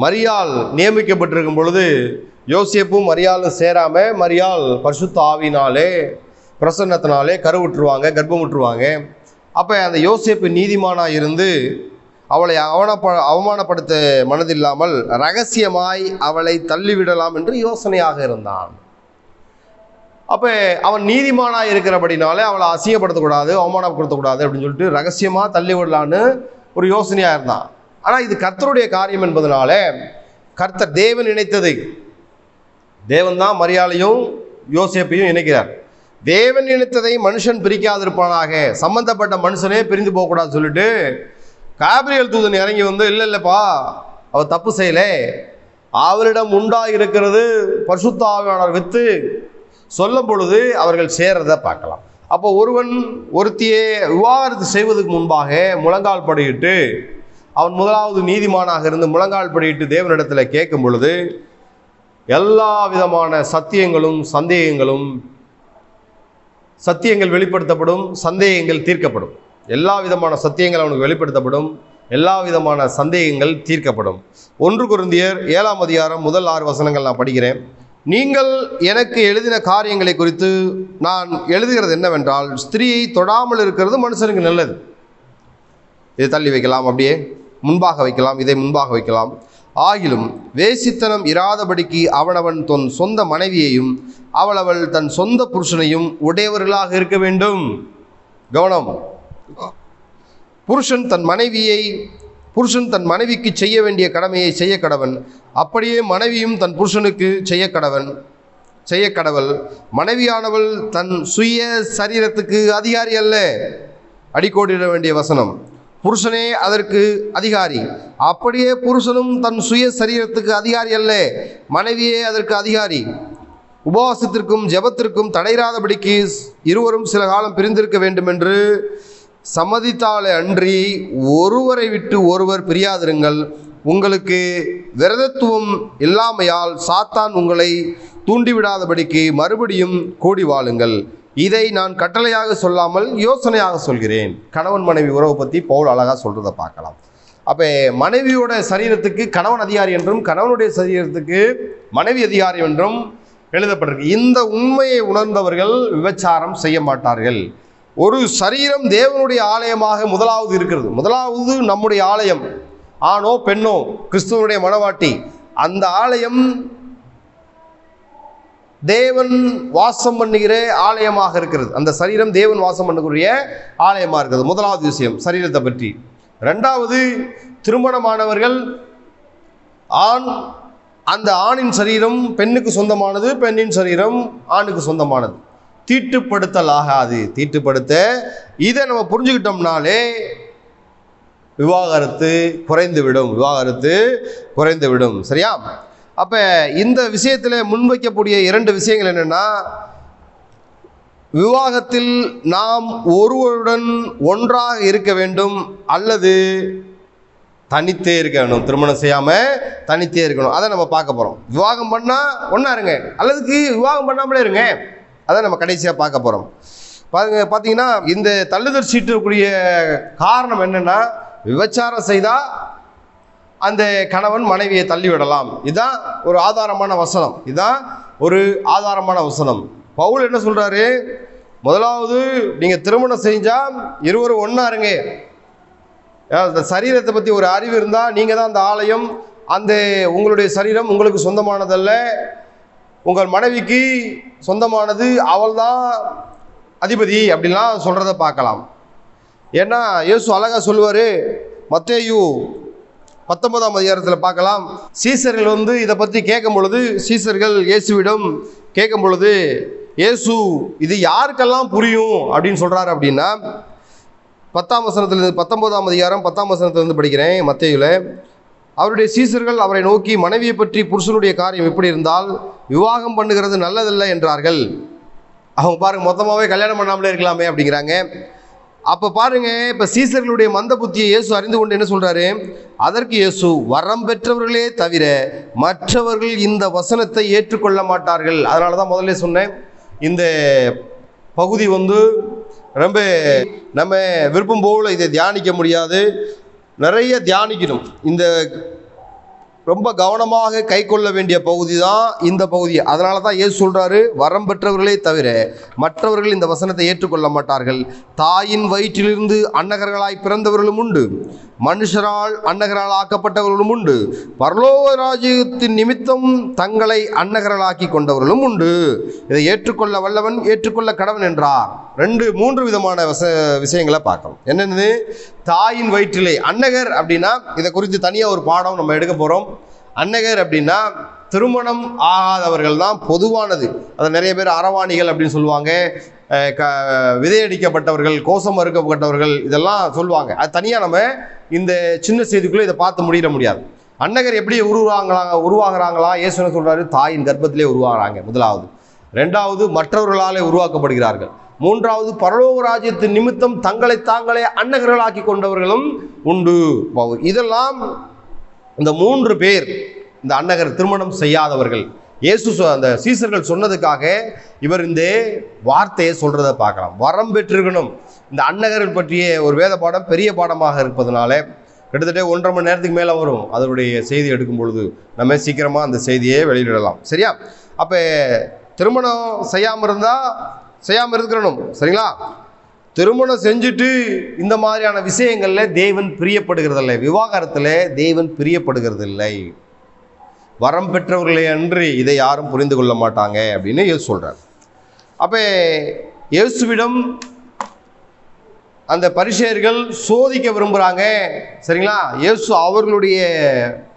மரியாள் நியமிக்கப்பட்டிருக்கும் பொழுது யோசேப்பும் மரியாளும் சேராமல் மரியாள் பரிசுத்த ஆவினாலே பிரசன்னத்தினாலே கருவுற்றுவாங்க, கர்ப்பம் விட்டுருவாங்க. அப்போ அந்த யோசேப்பு நீதிமானாக இருந்து அவளை அவமானப்படுத்த மனதில்லாமல் ரகசியமாய் அவளை தள்ளிவிடலாம் என்று யோசனையாக இருந்தான். அப்போ அவன் நீதிமானாக இருக்கிறபடினாலே அவளை அசிங்கப்படுத்தக்கூடாது, அவமானப்படுத்தக்கூடாது அப்படின்னு சொல்லிட்டு ரகசியமாக தள்ளிவிடலான்னு ஒரு யோசனையாக இருந்தான். ஆனால் இது கர்த்தருடைய காரியம் என்பதனால கர்த்தர் தேவன் இணைத்தது. தேவன் தான் மரியாளையும் யோசேப்பையும் இணைக்கிறார். தேவன் இணைத்ததை மனுஷன் பிரிக்காதிருப்பானாக, சம்பந்தப்பட்ட மனுஷனே பிரிந்து போகக்கூடாதுன்னு சொல்லிட்டு காபிரியல் தூதன் இறங்கி வந்து, இல்லைப்பா அவர் தப்பு செய்யலை, அவரிடம் உண்டாக இருக்கிறது பரிசுத்த ஆவியானவர் வித்து சொல்லும் பொழுது அவர்கள் சேர்றதை பார்க்கலாம். அப்போ ஒருவன் ஒருத்தியை விவாகரத்து செய்வதற்கு முன்பாக முழங்கால் படியிட்டு, அவன் முதலாவது நீதிமானாக இருந்து முழங்கால் படியிட்டு தேவனிடத்தில் கேட்கும் பொழுது எல்லா விதமான சத்தியங்கள் வெளிப்படுத்தப்படும், சந்தேகங்கள் தீர்க்கப்படும். எல்லா விதமான சத்தியங்கள் அவனுக்கு வெளிப்படுத்தப்படும், எல்லா விதமான சந்தேகங்கள் தீர்க்கப்படும். 1 கொரிந்தியர் 7ஆம் அதிகாரம் முதல் 6 வசனங்கள் நான் படிக்கிறேன். நீங்கள் எனக்கு எழுதின காரியங்களை குறித்து நான் எழுதுகிறது என்னவென்றால், ஸ்திரீயை தொடாமல் இருக்கிறது மனுஷனுக்கு நல்லது. இதை தள்ளி வைக்கலாம், அப்படியே முன்பாக வைக்கலாம், இதை முன்பாக வைக்கலாம். ஆகிலும் வேசித்தனம் இராதபடிக்கு அவனவன் தன் சொந்த மனைவியையும் அவளவள் தன் சொந்த புருஷனையும் உடையவர்களாக இருக்க வேண்டும். கவனம், புருஷன் தன் மனைவிக்கு செய்ய வேண்டிய கடமையை செய்ய கடவன், அப்படியே மனைவியும் தன் புருஷனுக்கு செய்ய கடவள். மனைவியானவள் தன் சுய சரீரத்துக்கு அதிகாரி அல்ல. அடிக்கோடிட வேண்டிய வசனம். புருஷனே அதற்கு அதிகாரி. அப்படியே புருஷனும் தன் சுய சரீரத்துக்கு அதிகாரி அல்ல, மனைவியே அதற்கு அதிகாரி. உபவாசத்திற்கும் ஜெபத்திற்கும் தடையிராதபடிக்கு இருவரும் சில காலம் பிரிந்திருக்க வேண்டும் என்று சம்மதித்தாலே அன்றி ஒருவரை விட்டு ஒருவர் பிரியாதிருங்கள். உங்களுக்கு விரதத்துவம் இல்லாமையால் சாத்தான் உங்களை தூண்டிவிடாதபடிக்கு மறுபடியும் கூடி வாழுங்கள். இதை நான் கட்டளையாக சொல்லாமல் யோசனையாக சொல்கிறேன். கணவன் மனைவி உறவை பற்றி பவுல் அழகாக சொல்கிறத பார்க்கலாம். அப்போ மனைவியோட சரீரத்துக்கு கணவன் அதிகாரி என்றும் கணவனுடைய சரீரத்துக்கு மனைவி அதிகாரி என்றும் எழுதப்பட்டிருக்கு. இந்த உண்மையை உணர்ந்தவர்கள் விபச்சாரம் செய்ய மாட்டார்கள். ஒரு சரீரம் தேவனுடைய ஆலயமாக முதலாவது இருக்கிறது. முதலாவது நம்முடைய ஆலயம், ஆணோ பெண்ணோ, கிறிஸ்துவனுடைய மணவாட்டி. அந்த ஆலயம் தேவன் வாசம் பண்ணுகிற ஆலயமாக இருக்கிறது. அந்த சரீரம் தேவன் வாசம் பண்ணக்கூடிய ஆலயமாக இருக்கிறது. முதலாவது விஷயம் சரீரத்தை பற்றி. ரெண்டாவது, திருமணமானவர்கள் ஆண், அந்த ஆணின் சரீரம் பெண்ணுக்கு சொந்தமானது, பெண்ணின் சரீரம் ஆணுக்கு சொந்தமானது. தீட்டுப்படுத்தல் ஆகாது. தீட்டுப்படுத்த இதை நம்ம புரிஞ்சுக்கிட்டோம்னாலே விவாகரத்து குறைந்துவிடும். சரியா? அப்போ இந்த விஷயத்தில் முன்வைக்கக்கூடிய 2 விஷயங்கள் என்னென்னா, விவாகத்தில் நாம் ஒருவருடன் ஒன்றாக இருக்க வேண்டும் அல்லது தனித்தே இருக்க வேணும். திருமணம் செய்யாமல் தனித்தே இருக்கணும். அதை நம்ம பார்க்க போகிறோம். விவாகம் பண்ணால் ஒன்றா இருங்க, அல்லதுக்கு விவாகம் பண்ணாமலே இருங்க. அதை நம்ம கடைசியாக பார்க்க போகிறோம். பார்த்தீங்கன்னா இந்த தள்ளுதல் சீட்டுக்குரிய காரணம் என்னென்னா, விபச்சாரம் செய்தால் அந்த கணவன் மனைவியை தள்ளிவிடலாம். இதுதான் ஒரு ஆதாரமான வசனம். இதுதான் ஒரு ஆதாரமான வசனம். பவுல் என்ன சொல்கிறாரு? முதலாவது, நீங்கள் திருமணம் செஞ்சால் இருவரும் ஒன்றா இருங்க. அந்த சரீரத்தை பற்றி ஒரு அறிவு இருந்தால், நீங்கள் தான் அந்த ஆலயம், அந்த உங்களுடைய சரீரம் உங்களுக்கு சொந்தமானதல்ல, உங்கள் மனைவிக்கு சொந்தமானது, அவள் தான் அதிபதி அப்படின்லாம் சொல்கிறத பார்க்கலாம். ஏன்னா இயேசு அழகாக சொல்லுவார். மத்தேயு 19ஆம் அதிகாரத்தில் பார்க்கலாம். சீசர்கள் இதை பற்றி கேட்கும் பொழுது, சீசர்கள் இயேசுவிடம் கேட்கும் பொழுது, இயேசு இது யாருக்கெல்லாம் புரியும் அப்படின்னு சொல்கிறாரு அப்படின்னா, 10ஆம் வசனத்திலிருந்து 19ஆம் அதிகாரம் 10ஆம் வசனத்திலிருந்து படிக்கிறேன். மத்தேயுல, அவருடைய சீசர்கள் அவரை நோக்கி, மனைவியை பற்றி புருஷனுடைய காரியம் எப்படி இருந்தால் விவாகம் பண்ணுகிறது நல்லதல்ல என்றார்கள். அவங்க பாருங்க, மொத்தமாகவே கல்யாணம் பண்ணாமலே இருக்கலாமே அப்படிங்கிறாங்க. அப்போ பாருங்க, இப்போ சீசர்களுடைய மந்த புத்தியை இயேசு அறிந்து கொண்டு என்ன சொல்கிறாரு? அதற்கு இயேசு, வரம் பெற்றவர்களே தவிர மற்றவர்கள் இந்த வசனத்தை ஏற்றுக்கொள்ள மாட்டார்கள். அதனால தான் முதல்ல சொன்னேன், இந்த பகுதி ரொம்ப நம்ம விருப்பம் போல் இதை தியானிக்க முடியாது, நிறைய தியானிக்கணும். இந்த ரொம்ப கவனமாக கை கொள்ள வேண்டிய பகுதி தான் இந்த பகுதி. அதனால தான் இயேசு சொல்கிறாரு, வரம் பெற்றவர்களே தவிர மற்றவர்கள் இந்த வசனத்தை ஏற்றுக்கொள்ள மாட்டார்கள். தாயின் வயிற்றிலிருந்து அன்னகர்களாய் பிறந்தவர்களும் உண்டு, மனுஷரால் அன்னகரால் ஆக்கப்பட்டவர்களும் உண்டு, பரலோக ராஜ்யத்தின் நிமித்தம் தங்களை அன்னகர்களாக்கி கொண்டவர்களும் உண்டு. இதை ஏற்றுக்கொள்ள வல்லவன் ஏற்றுக்கொள்ள கடவன் என்றார். 3 விதமான விஷயங்களை பார்க்கணும். என்னென்னு? தாயின் வயிற்றிலே அன்னகர் அப்படின்னா, இதை குறித்து தனியாக ஒரு பாடம் நம்ம எடுக்க போகிறோம். அன்னகர் அப்படின்னா திருமணம் ஆகாதவர்கள் தான் பொதுவானது. அதை நிறைய பேர் அரவாணிகள் அப்படின்னு சொல்லுவாங்க, விதையடிக்கப்பட்டவர்கள், கோசம் அறுக்கப்பட்டவர்கள், இதெல்லாம் சொல்லுவாங்க. அது தனியாக நம்ம இந்த சின்ன செய்திக்குள்ளே இதை பார்த்து முடியாது. அன்னகர் எப்படி உருவாகிறாங்களா? இயேசு சொல்கிறாரு, தாயின் கர்ப்பத்திலே உருவாகிறாங்க. முதலாவது. 2வது, மற்றவர்களாலே உருவாக்கப்படுகிறார்கள். 3வது, பரலோக ராஜ்யத்தின் நிமித்தம் தங்களை தாங்களே அன்னகர்களாக்கி கொண்டவர்களும் உண்டு. இதெல்லாம் இந்த 3 பேர், இந்த அன்னகர் திருமணம் செய்யாதவர்கள். இயேசு அந்த சீசர்கள் சொன்னதுக்காக இவர் இந்த வார்த்தையை சொல்கிறத பார்க்கலாம். வரம் பெற்றிருக்கணும். இந்த அன்னகர்கள் பற்றிய ஒரு வேத பாடம் பெரிய பாடமாக இருப்பதனால கிட்டத்தட்ட 1.5 மணி நேரத்துக்கு மேலே வரும். அதனுடைய செய்தி எடுக்கும் பொழுது நம்ம சீக்கிரமாக அந்த செய்தியை வெளியிடலாம். சரியா? அப்போ திருமணம் செய்யாமல் இருக்கிறணும். சரிங்களா? திருமணம் செஞ்சுட்டு இந்த மாதிரியான விஷயங்களில் தேவன் பிரியப்படுகிறதில்லை. விவாகரத்தில் தேவன் பிரியப்படுகிறதில்லை. வரம் பெற்றவர்களே அன்றி இதை யாரும் புரிந்து கொள்ள மாட்டாங்க அப்படின்னு இயேசு சொல்கிறார். அப்போ இயேசுவிடம் அந்த பரிசேயர்கள் சோதிக்க விரும்புகிறாங்க. சரிங்களா? இயேசு அவர்களுடைய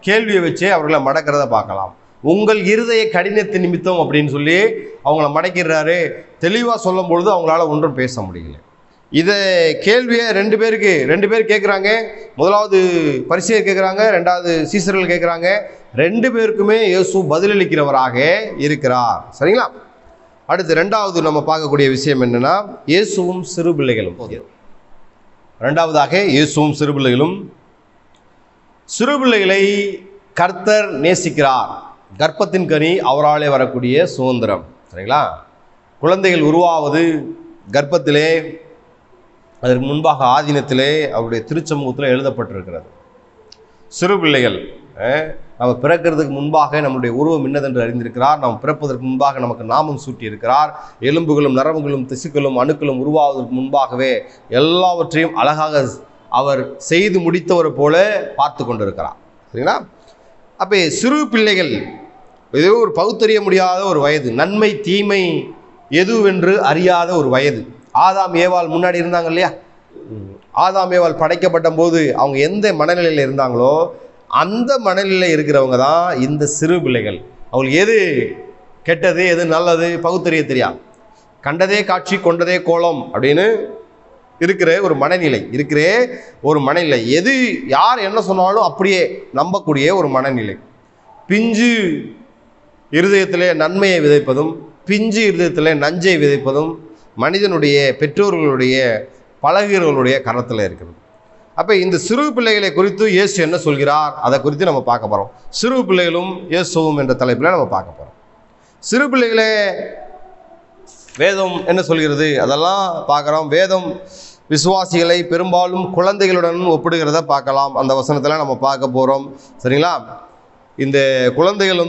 கேள்வியை வச்சு அவர்களை மடக்கிறத பார்க்கலாம். உங்கள் இருதய கடினத்தின் நிமித்தம் அப்படின்னு சொல்லி அவங்கள மடக்கிறாரு. தெளிவாக சொல்லும் பொழுது அவங்களால ஒன்றும் பேச முடியல. இதை கேள்வியை 2 பேர் கேட்குறாங்க. முதலாவது பரிசேயர் கேட்குறாங்க, 2வது சீசர்கள் கேட்குறாங்க. 2 பேருக்குமே இயேசு பதிலளிக்கிறவராக இருக்கிறார். சரிங்களா? அடுத்து 2வது நம்ம பார்க்கக்கூடிய விஷயம் என்னன்னா, இயேசுவும் சிறு பிள்ளைகளும். 2வதாக இயேசுவும் சிறு பிள்ளைகளும். சிறு பிள்ளைகளை கர்த்தர் நேசிக்கிறார். கர்ப்பத்தின் கனி அவராலே வரக்கூடிய சுதந்திரம். சரிங்களா? குழந்தைகள் உருவாவது கர்ப்பத்திலே, அதற்கு முன்பாக ஆதீனத்திலே அவருடைய திருச்சமூகத்தில் எழுதப்பட்டிருக்கிறது. சிறு பிள்ளைகள் நம்ம பிறக்கிறதுக்கு முன்பாக நம்முடைய உருவம் இன்னதென்று அறிந்திருக்கிறார். நாம் பிறப்பதற்கு முன்பாக நமக்கு நாமம் சூட்டியிருக்கிறார். எலும்புகளும் நரம்புகளும் திசுக்களும் அணுக்களும் உருவாவதற்கு முன்பாகவே எல்லாவற்றையும் அழகாக அவர் செய்து முடித்தவர் போல பார்த்து கொண்டிருக்கிறார். சரிங்களா? அப்போ சிறு பிள்ளைகள் ஏதோ ஒரு பகுத்தறிய முடியாத ஒரு வயது, நன்மை தீமை எதுவென்று அறியாத ஒரு வயது. ஆதாம் ஏவாள் முன்னாடி இருந்தாங்க இல்லையா? ஆதாம் ஏவாள் படைக்கப்பட்ட போது அவங்க எந்த மனநிலையில் இருந்தாங்களோ அந்த மனநிலையில் இருக்கிறவங்க தான் இந்த சிறு பிள்ளைகள். அவங்களுக்கு எது கெட்டது எது நல்லது பகுத்தறிய தெரியாது. கண்டதே காட்சி கொண்டதே கோலம் அப்படின்னு இருக்கிற ஒரு மனநிலை, எது யார் என்ன சொன்னாலும் அப்படியே நம்பக்கூடிய ஒரு மனநிலை. பிஞ்சு இருதயத்திலே நன்மையை விதைப்பதும் பிஞ்சு இருதயத்திலே நஞ்சை விதைப்பதும் மனிதனுடைய பெற்றோர்களுடைய பழகுகளுடைய கரத்தில் இருக்கிறது. அப்போ இந்த சிறு பிள்ளைகளை குறித்து இயேசு என்ன சொல்கிறார் அதை குறித்து நம்ம பார்க்க போகிறோம். சிறு பிள்ளைகளும் இயேசுவும் என்ற தலைப்பில் நம்ம பார்க்க போகிறோம். சிறு பிள்ளைகளே வேதம் என்ன சொல்கிறது அதெல்லாம் பார்க்குறோம். வேதம் விசுவாசிகளை பெரும்பாலும் குழந்தைகளுடன் ஒப்பிடுகிறத பார்க்கலாம். அந்த வசனத்தில் நம்ம பார்க்க போகிறோம். சரிங்களா? இந்த குழந்தைகள்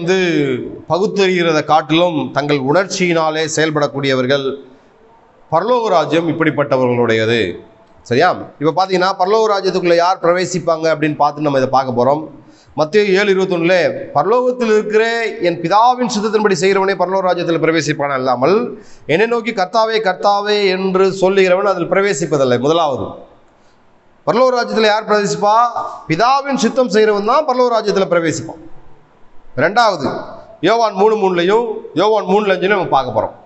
பகுத்தறிகிறத காட்டிலும் தங்கள் உணர்ச்சியினாலே செயல்படக்கூடியவர்கள். பரலோக ராஜ்யம் இப்படிப்பட்டவர்களுடையது. சரியா? இப்போ பார்த்தீங்கன்னா பரலோக ராஜ்யத்துக்குள்ளே யார் பிரவேசிப்பாங்க அப்படின்னு பார்த்து நம்ம இதை பார்க்க போகிறோம். மத்தேயு 7:21 பரலோகத்தில் இருக்கிற என் பிதாவின் சித்தத்தின்படி செய்கிறவனே பரலோக ராஜ்யத்தில் பிரவேசிப்பான் அல்லாமல் என்னை நோக்கி கர்த்தாவே கர்த்தாவே என்று சொல்லுகிறவன் அதில் பிரவேசிப்பதில்லை. முதலாவது, பரலோக ராஜ்யத்தில் யார் பிரவேசிப்பா? பிதாவின் சித்தம் செய்கிறவன் தான் பரலோக ராஜ்யத்தில் பிரவேசிப்பான். ரெண்டாவது, யோவான் 3:3 யோவான் 3:5 நம்ம பார்க்க போகிறோம்.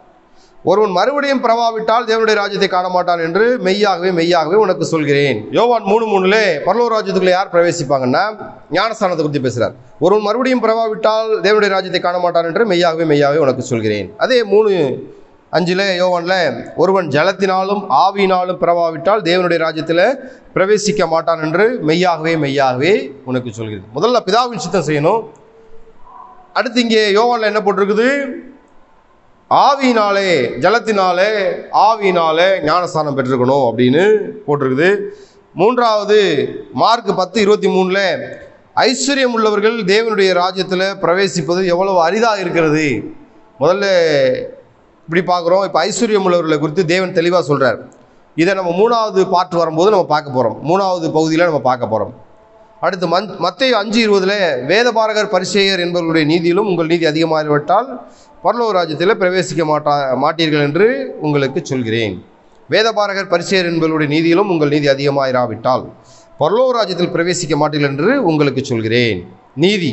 ஒருவன் மறுபடியும் பிறவாவிட்டால் தேவனுடைய ராஜ்யத்தை காண மாட்டான் என்று மெய்யாகவே மெய்யாகவே உனக்கு சொல்கிறேன். யோவான் 3:3 பரலோக ராஜ்யத்துக்குள்ள யார் பிரவேசிப்பாங்கன்னா ஞானஸ்தானத்தை குறித்து பேசுகிறார். ஒருவன் மறுபடியும் பிறவாவிட்டால் தேவனுடைய ராஜ்யத்தை காண மாட்டான் என்று மெய்யாகவே மெய்யாகவே உனக்கு சொல்கிறேன். அதே 3:5 யோவான்ல ஒருவன் ஜலத்தினாலும் ஆவியினாலும் பிறவாவிட்டால் தேவனுடைய ராஜ்யத்தில் பிரவேசிக்க மாட்டான் என்று மெய்யாகவே மெய்யாகவே உனக்கு சொல்கிறேன். முதல்ல பிதாவின் சித்தம் செய்யணும். அடுத்து இங்கே யோவான்ல என்ன போட்டிருக்குது? ஆவியினாலே ஜலத்தினாலே ஆவியினாலே ஞானஸ்தானம் பெற்றிருக்கணும் அப்படின்னு போட்டிருக்குது. மூன்றாவது, மார்க் 10:23 ஐஸ்வர்யம் உள்ளவர்கள் தேவனுடைய ராஜ்யத்தில் பிரவேசிப்பது எவ்வளவு அரிதாக இருக்கிறது. முதல்ல இப்படி பார்க்குறோம். இப்போ ஐஸ்வர்யம் உள்ளவர்களை குறித்து தேவன் தெளிவாக சொல்கிறார். இதை நம்ம 3வது பார்ட் வரும்போது நம்ம பார்க்க போகிறோம். 3வது பகுதியில் நம்ம பார்க்க போகிறோம். அடுத்து மத்தேயு 5:20 வேதபாரகர் பரிசேயர் என்பவர்களுடைய நீதியிலும் உங்கள் நீதி அதிகமாகிவிட்டால் பரலோக ராஜ்யத்தில் பிரவேசிக்க மாட்டீர்கள் என்று உங்களுக்கு சொல்கிறேன். வேதபாரகர் பரிசேயர் என்பவர்களுடைய நீதியிலும் உங்கள் நீதி அதிகமாயிராவிட்டால் பரலோக ராஜ்யத்தில் பிரவேசிக்க மாட்டீர்கள் என்று உங்களுக்கு சொல்கிறேன். நீதி,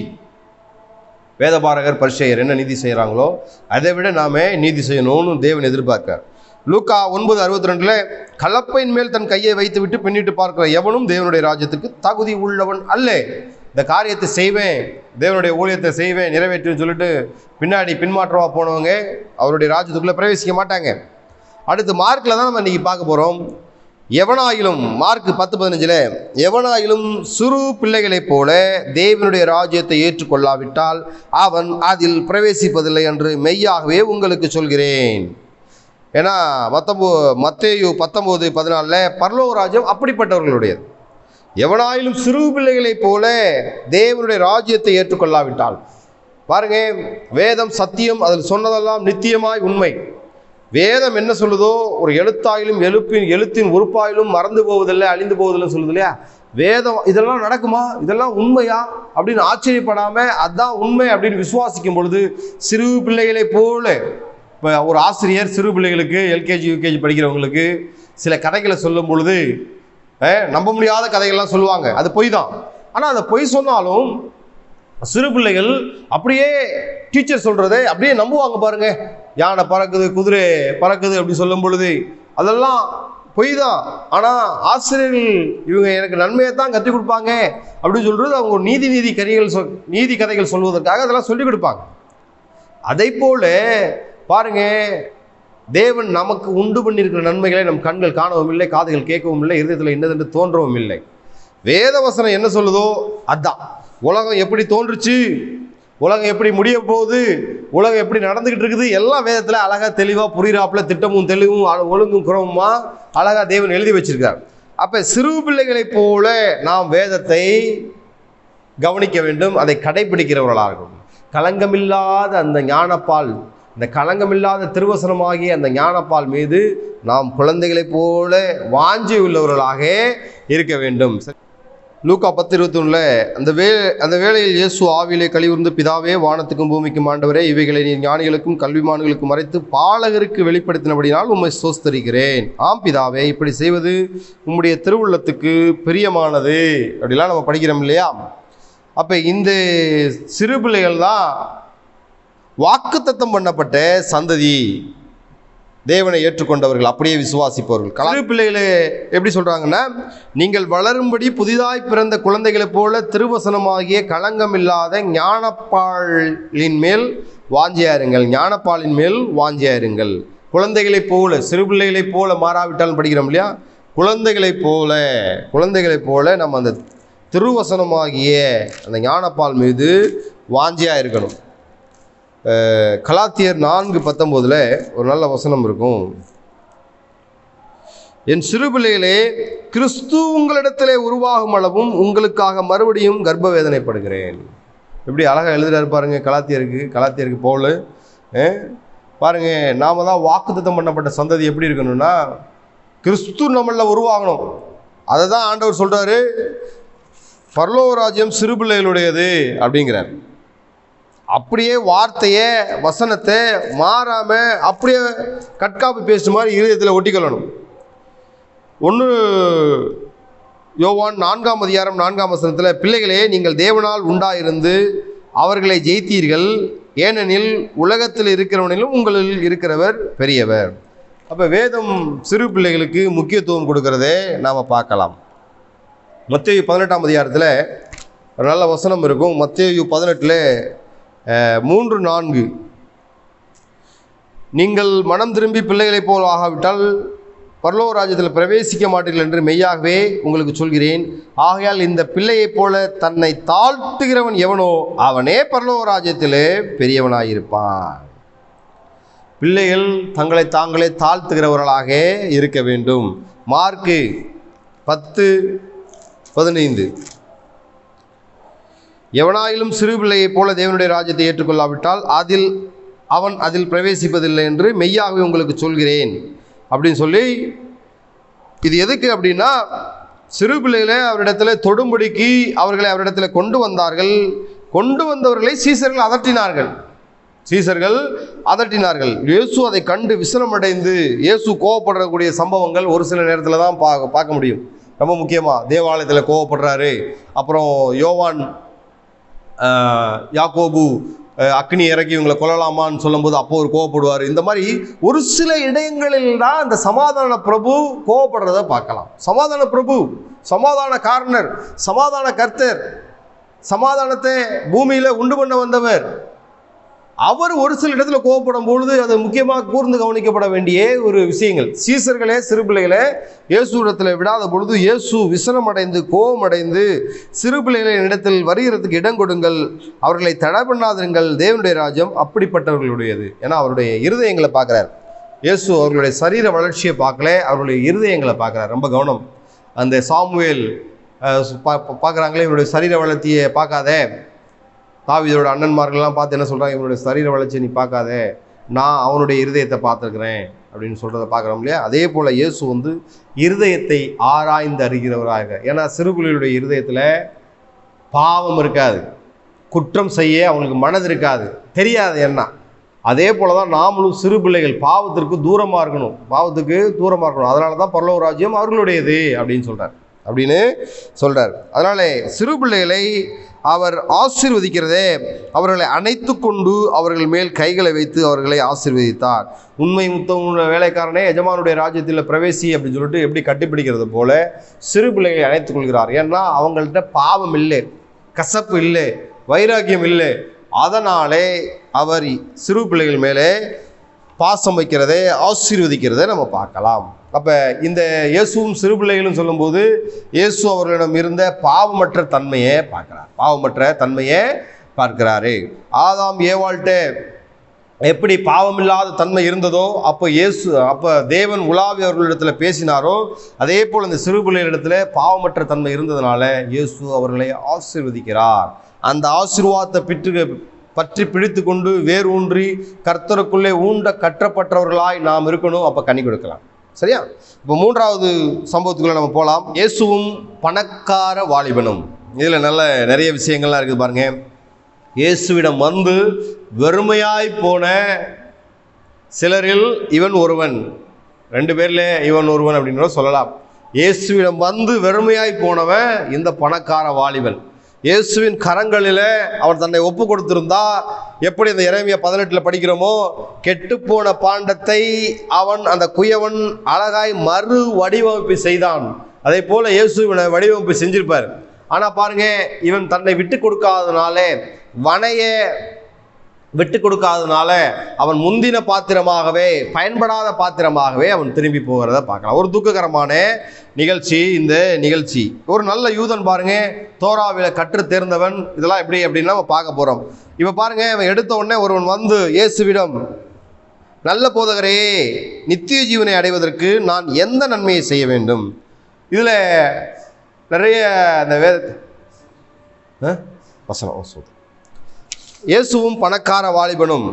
வேதபாரகர் பரிசேயர் என்ன நீதி செய்கிறாங்களோ அதை விட நாம நீதி செய்யணும்னு தேவன் எதிர்பார்க்கிறார். லூக்கா 9:62 கலப்பையின் மேல் தன் கையை வைத்து விட்டு பின்னிட்டு பார்க்கிற எவனும் தேவனுடைய ராஜ்யத்துக்கு தகுதி உள்ளவன் அல்ல. இந்த காரியத்தை செய்வேன், தேவனுடைய ஊழியத்தை செய்வேன், நிறைவேற்றுன்னு சொல்லிட்டு பின்னாடி பின்மாற்றமாக போனவங்க அவருடைய ராஜ்யத்துக்குள்ளே பிரவேசிக்க மாட்டாங்க. அடுத்து மார்க்கில் தான் நம்ம இன்றைக்கி பார்க்க போகிறோம். எவனாயிலும் மார்க் 10:15 எவனாயிலும் சிறு பிள்ளைகளைப் போல தேவனுடைய ராஜ்யத்தை ஏற்றுக்கொள்ளாவிட்டால் அவன் அதில் பிரவேசிப்பதில்லை என்று மெய்யாகவே உங்களுக்கு சொல்கிறேன். ஏன்னா மத்தேயு 19:14 பரலோக ராஜ்யம் அப்படிப்பட்டவர்களுடையது. எவனாயிலும் சிறு பிள்ளைகளைப் போல தேவனுடைய ராஜ்யத்தை ஏற்றுக்கொள்ளாவிட்டால், பாருங்க, வேதம் சத்தியம், அதில் சொன்னதெல்லாம் நித்தியமாய் உண்மை. வேதம் என்ன சொல்லுதோ, ஒரு எழுத்தாயிலும் எழுத்தின் உறுப்பாயிலும் மறந்து போவதில்லை, அழிந்து போவதில்லை சொல்லுது இல்லையா? வேதம் இதெல்லாம் நடக்குமா, இதெல்லாம் உண்மையா அப்படின்னு ஆச்சரியப்படாம அதுதான் உண்மை அப்படின்னு விசுவாசிக்கும் பொழுது சிறு பிள்ளைகளை போல. இப்போ ஒரு ஆசிரியர் சிறு பிள்ளைகளுக்கு எல்கேஜி யூகேஜி படிக்கிறவங்களுக்கு சில கதைகளை சொல்லும் பொழுது நம்ப முடியாத கதைகள்லாம் சொல்லுவாங்க. அது பொய் தான். ஆனால் அந்த பொய் சொன்னாலும் சிறு பிள்ளைகள் அப்படியே டீச்சர் சொல்கிறதை அப்படியே நம்புவாங்க. பாருங்க, யானை பறக்குது, குதிரை பறக்குது அப்படி சொல்லும் பொழுது அதெல்லாம் பொய் தான். ஆனால் ஆசிரியர்கள் இவங்க எனக்கு நன்மையை தான் கற்றுக் கொடுப்பாங்க அப்படின்னு சொல்கிறது அவங்க நீதி கதைகள் சொல்வதற்காக அதெல்லாம் சொல்லிக் கொடுப்பாங்க. அதை போல பாருங்க, தேவன் நமக்கு உண்டு பண்ணியிருக்கிற நன்மைகளை நம் கண்கள் காணவும் இல்லை, காதுகள் கேட்கவும் இல்லை, இருதயத்தில் என்னதென்று தோன்றவும் இல்லை. வேதவசனம் என்ன சொல்லுதோ அதுதான். உலகம் எப்படி தோன்றுச்சு, உலகம் எப்படி முடிய போகுது, உலகம் எப்படி நடந்துக்கிட்டு இருக்குது, எல்லாம் வேதத்தில் அழகாக தெளிவாக புரிகிறாப்புல திட்டமும் தெளிவும் ஒழுங்கும் குறவுமா அழகாக தேவன் எழுதி வச்சிருக்கார். அப்போ சிறு பிள்ளைகளைப் போல நாம் வேதத்தை கவனிக்க வேண்டும், அதை கடைபிடிக்கிறவர்களாக இருக்கணும். களங்கமில்லாத அந்த ஞானப்பால், இந்த களங்கமில்லாத திருவசனமாகிய அந்த ஞானப்பால் மீது நாம் குழந்தைகளைப் போல வாஞ்சி உள்ளவர்களாக இருக்க வேண்டும். லூக்கா 10:21 அந்த வேளையில் இயேசு ஆவியிலே கழிவுர்ந்து, பிதாவே, வானத்துக்கும் பூமிக்கும் ஆண்டவரே, இவைகளை நீர் ஞானிகளுக்கும் கல்விமான்களுக்கும் மறைத்து பாலகருக்கு வெளிப்படுத்தினபடினால் உம்மை ஸ்தோத்திரிக்கிறேன். ஆம் பிதாவே, இப்படி செய்வது உம்முடைய திருவுள்ளத்துக்கு பிரியமானது அப்படிலாம் நம்ம படிக்கிறோம் இல்லையா? அப்போ இந்த சிறு பிள்ளைகள் தான் வாக்குத்தத்தம் பண்ணப்பட்ட சந்ததி. தேவனை ஏற்றுக்கொண்டவர்கள், அப்படியே விசுவாசிப்பவர்கள். சிறு பிள்ளைகளே எப்படி சொல்றாங்கன்னா, நீங்கள் வளரும்படி புதிதாய் பிறந்த குழந்தைகளைப் போல திருவசனமாகிய களங்கமில்லாத ஞானப்பாலின் மேல் வாஞ்சியாருங்கள். ஞானப்பாலின் மேல் வாஞ்சியாருங்கள். குழந்தைகளைப் போல, சிறு பிள்ளைகளைப் போல மாறாவிட்டாலும் படிக்கிறோம் இல்லையா, குழந்தைகளைப் போல நம்ம அந்த திருவசனமாகிய அந்த ஞானப்பால் மீது வாஞ்சியாக இருக்கணும். கலாத்தியர் 4:19 ஒரு நல்ல வசனம் இருக்கும். என் சிறு பிள்ளைகளே, கிறிஸ்து உங்களிடத்திலே உருவாகும் அளவும் உங்களுக்காக மறுபடியும் கர்ப்ப வேதனைப்படுகிறேன். எப்படி அழகாக எழுதுறாரு பாருங்க. கலாத்தியருக்கு பவுல் பாருங்க, நாம தான் வாக்குத்தத்தம் பண்ணப்பட்ட சந்ததி எப்படி இருக்கணும்னா, கிறிஸ்து நம்மள உருவாகணும். அதை தான் ஆண்டவர் சொல்றாரு, பரலோக ராஜ்யம் சிறு பிள்ளைகளுடையது அப்படிங்கிறார். அப்படியே வார்த்தையை வசனத்தை மாறாம அப்படியே கட்காப்பு பேசுற மாதிரி இருதயத்தில் ஒட்டிக்கொள்ளணும். 1 யோவான் 4:4 பிள்ளைகளே, நீங்கள் தேவனால் உண்டாயிருந்து அவர்களை ஜெயித்தீர்கள், ஏனெனில் உலகத்தில் இருக்கிறவனிலும் உங்களில் இருக்கிறவர் பெரியவர். அப்போ வேதம் சிறு பிள்ளைகளுக்கு முக்கியத்துவம் கொடுக்கறதே நாம் பார்க்கலாம். மத்தேயு 18 ஒரு நல்ல வசனம் இருக்கும். மத்தேயு 18:3-4 நீங்கள் மனம் திரும்பி பிள்ளைகளைப் போல் ஆகாவிட்டால் பரலோக ராஜ்யத்தில் பிரவேசிக்க மாட்டீர்கள் என்று மெய்யாகவே உங்களுக்கு சொல்கிறேன். ஆகையால் இந்த பிள்ளையைப் போல தன்னை தாழ்த்துகிறவன் எவனோ அவனே பரலோக ராஜ்யத்திலே பெரியவனாயிருப்பான். பிள்ளைகள் தங்களை தாங்களே தாழ்த்துகிறவர்களாக இருக்க வேண்டும். மார்க்கு 10:15 எவனாயிலும் சிறு பிள்ளையைப் போல தேவனுடைய ராஜ்யத்தை ஏற்றுக்கொள்ளாவிட்டால் அவன் அதில் பிரவேசிப்பதில்லை என்று மெய்யாகவே உங்களுக்கு சொல்கிறேன் அப்படின்னு சொல்லி, இது எதுக்கு அப்படின்னா, சிறு பிள்ளைகளை அவரிடத்துல தொடும்படிக்கு அவர்களை அவரிடத்தில் கொண்டு வந்தார்கள். கொண்டு வந்தவர்களை சீசர்கள் அதட்டினார்கள். இயேசு அதை கண்டு விசனமடைந்து, இயேசு கோவப்படக்கூடிய சம்பவங்கள் ஒரு சில நேரத்தில் தான் பார்க்க முடியும். ரொம்ப முக்கியமாக தேவாலயத்தில் கோவப்படுறாரு. அப்புறம் யோவான் யாக்கோபு அக்னி இறக்கி இவங்களை கொல்லலாமான்னு சொல்லும்போது அப்போ ஒரு கோவப்படுவார். இந்த மாதிரி ஒரு சில இடங்களில் தான் அந்த சமாதான பிரபு கோவப்படுறத பார்க்கலாம். சமாதான பிரபு, சமாதான காரணர், சமாதான கர்த்தர், சமாதானத்தை பூமியில் உண்டு பண்ண வந்தவர், அவர் ஒரு சில இடத்துல கோவப்படும் பொழுது அது முக்கியமாக கூர்ந்து கவனிக்கப்பட வேண்டிய ஒரு விஷயங்கள். சீசர்களே சிறு பிள்ளைகளை இயேசு இடத்துல விடாத பொழுது இயேசு விசனமடைந்து கோபமடைந்து, சிறு பிள்ளைகளின் இடத்தில் வருகிறதுக்கு இடம் கொடுங்கள், அவர்களை தடை பண்ணாதிருங்கள், தேவனுடைய ராஜ்யம் அப்படிப்பட்டவர்களுடையது. ஏன்னா அவருடைய இருதயங்களை பார்க்குறார் இயேசு. அவர்களுடைய சரீர வளர்ச்சியை பார்க்கல, அவர்களுடைய இருதயங்களை பார்க்குறார். ரொம்ப கவனம். அந்த சாமுவேல் பார்க்குறாங்களே, இவருடைய சரீர வளர்ச்சியை பார்க்காத. தாவீதோட அண்ணன்மார்கள்லாம் பார்த்து என்ன சொல்கிறாங்க, இவனுடைய சரீர வளர்ச்சியை நீ பார்க்காத, நான் அவனுடைய இருதயத்தை பார்த்துருக்குறேன் அப்படின்னு சொல்கிறத பார்க்குறோம் இல்லையா. அதே போல் இயேசு இருதயத்தை ஆராய்ந்து அறிகிறவராக. ஏன்னா சிறுபிள்ளைகளுடைய இருதயத்தில் பாவம் இருக்காது, குற்றம் செய்ய அவங்களுக்கு மனது இருக்காது, தெரியாது என்ன. அதே போல் தான் நாமளும் சிறு பிள்ளைகள் பாவத்திற்கு தூரமாக இருக்கணும். அதனால தான் பரலோக ராஜ்யம் அவர்களுடையது அப்படின்னு சொல்கிறார். அதனால சிறு பிள்ளைகளை அவர் ஆசீர்வதிக்கிறதே, அவர்களை அணைத்து கொண்டு அவர்கள் மேல் கைகளை வைத்து அவர்களை ஆசீர்வதித்தார். உண்மை முத்தம் வேலைக்காரனே எஜமானுடைய ராஜ்யத்தில் பிரவேசி அப்படின்னு சொல்லிட்டு எப்படி கட்டிப்பிடிக்கிறது போல சிறு பிள்ளைகளை அணைத்துக் கொள்கிறார். ஏன்னா அவங்கள்ட்ட பாவம் இல்லை, கசப்பு இல்லை, வைராக்கியம் இல்லை. அதனாலே அவர் சிறு பிள்ளைகள் மேலே பாசம் வைக்கிறதே, ஆசீர்வதிக்கிறதை நம்ம பார்க்கலாம். அப்போ இந்த இயேசுவும் சிறு பிள்ளைகளும் சொல்லும்போது இயேசு அவர்களிடம் இருந்த பாவமற்ற தன்மையை பார்க்கிறாரு. ஆதாம் ஏவாள்கிட்ட எப்படி பாவமில்லாத தன்மை இருந்ததோ அப்போ தேவன் உலாவி அவர்களிடத்தில் பேசினாரோ, அதே போல் இந்த சிறு பிள்ளைகளிடத்தில் பாவமற்ற தன்மை இருந்ததுனால இயேசு அவர்களை ஆசீர்வதிக்கிறார். அந்த ஆசீர்வாதத்தை பற்றி பிடித்து கொண்டு வேர் ஊன்றி கர்த்தருக்குள்ளே கற்றப்பட்டவர்களாய் நாம் இருக்கணும். அப்போ கனி கொடுக்கலாம். சரியா? இப்போ 3வது சம்பவத்துக்குள்ள நம்ம போகலாம். இயேசுவும் பணக்கார வாலிபனும். இதில் நிறைய விஷயங்கள்லாம் இருக்குது பாருங்க. இயேசுவிடம் வெறுமையாய் போன சிலரில் இவன் ஒருவன், 2 பேர்ல இவன் ஒருவன் அப்படின்னு சொல்லலாம். இயேசுவிடம் வெறுமையாய் போனவன் இந்த பணக்கார வாலிபன். இயேசுவின் கரங்களில் அவர் தன்னை ஒப்பு கொடுத்திருந்தா எப்படி இந்த எரேமியா 18 படிக்கிறோமோ, கெட்டுப்போன பாண்டத்தை அவன் அந்த குயவன் அழகாய் மறு வடிவமைப்பு செய்தான். அதே போல இயேசு வடிவமைப்பு செஞ்சிருப்பார். ஆனா பாருங்க, இவன் தன்னை விட்டு கொடுக்காதனால, வனைய விட்டு கொடுக்காதனால அவன் முந்தின பாத்திரமாகவே, பயன்படாத பாத்திரமாகவே அவன் திரும்பி போகிறத பார்க்கலாம். ஒரு துக்ககரமான நிகழ்ச்சி இந்த நிகழ்ச்சி. ஒரு நல்ல யூதன் பாருங்க, தோராவில் கற்று தேர்ந்தவன், இதெல்லாம் எப்படி அப்படின்னா நம்ம பார்க்க போறோம். இப்ப பாருங்க, அவன் எடுத்த உடனே ஒருவன் வந்து இயேசுவிடம், நல்ல போதகரே, நித்திய ஜீவனை அடைவதற்கு நான் எந்த நன்மையை செய்ய வேண்டும்? இதுல நிறைய அந்த வசனம் சொல்றேன். இயேசுவும் பணக்கார வாலிபனும்,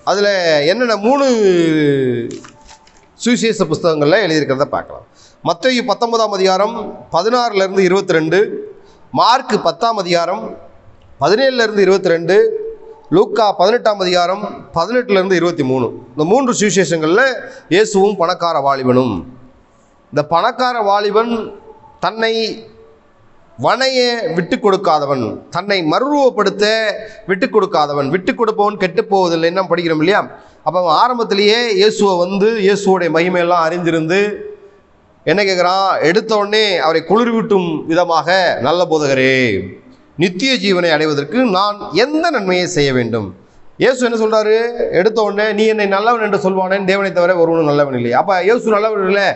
அதில் என்னென்ன 3 சுவிசேஷ புஸ்தகங்களில் எழுதியிருக்கிறத பார்க்கலாம். மத்தேயு 19ஆம் அதிகாரம் 16லேருந்து 22, மார்க்கு 10ஆம் அதிகாரம் 17லேருந்து 22, லூக்கா 18ஆம் அதிகாரம் 18லேருந்து 23. இந்த 3 சுவிசேஷங்களில் இயேசுவும் பணக்கார வாலிபனும். இந்த பணக்கார வாலிபன் தன்னை வனைய விட்டு கொடுக்காதவன், தன்னை மறுரூபப்படுத்த விட்டு கொடுக்காதவன், விட்டு கொடுப்பவன் கெட்டு போவதில்லை என்ன படிக்கிறோம் இல்லையா? அப்போ ஆரம்பத்திலேயே இயேசுவை வந்து இயேசுவோடைய மகிமையெல்லாம் அறிந்திருந்து என்ன கேட்குறான்? எடுத்த உடனே அவரை குளிர்விட்டும் விதமாக, நல்ல போதகரே, நித்திய ஜீவனை அடைவதற்கு நான் எந்த நன்மையை செய்ய வேண்டும்? இயேசு என்ன சொல்றாரு? எடுத்த உடனே, நீ என்னை நல்லவன் என்று சொல்வானேன், தேவனை தவிர ஒருவனும் நல்லவன் இல்லை. அப்போ இயேசு நல்லவன் இல்லை.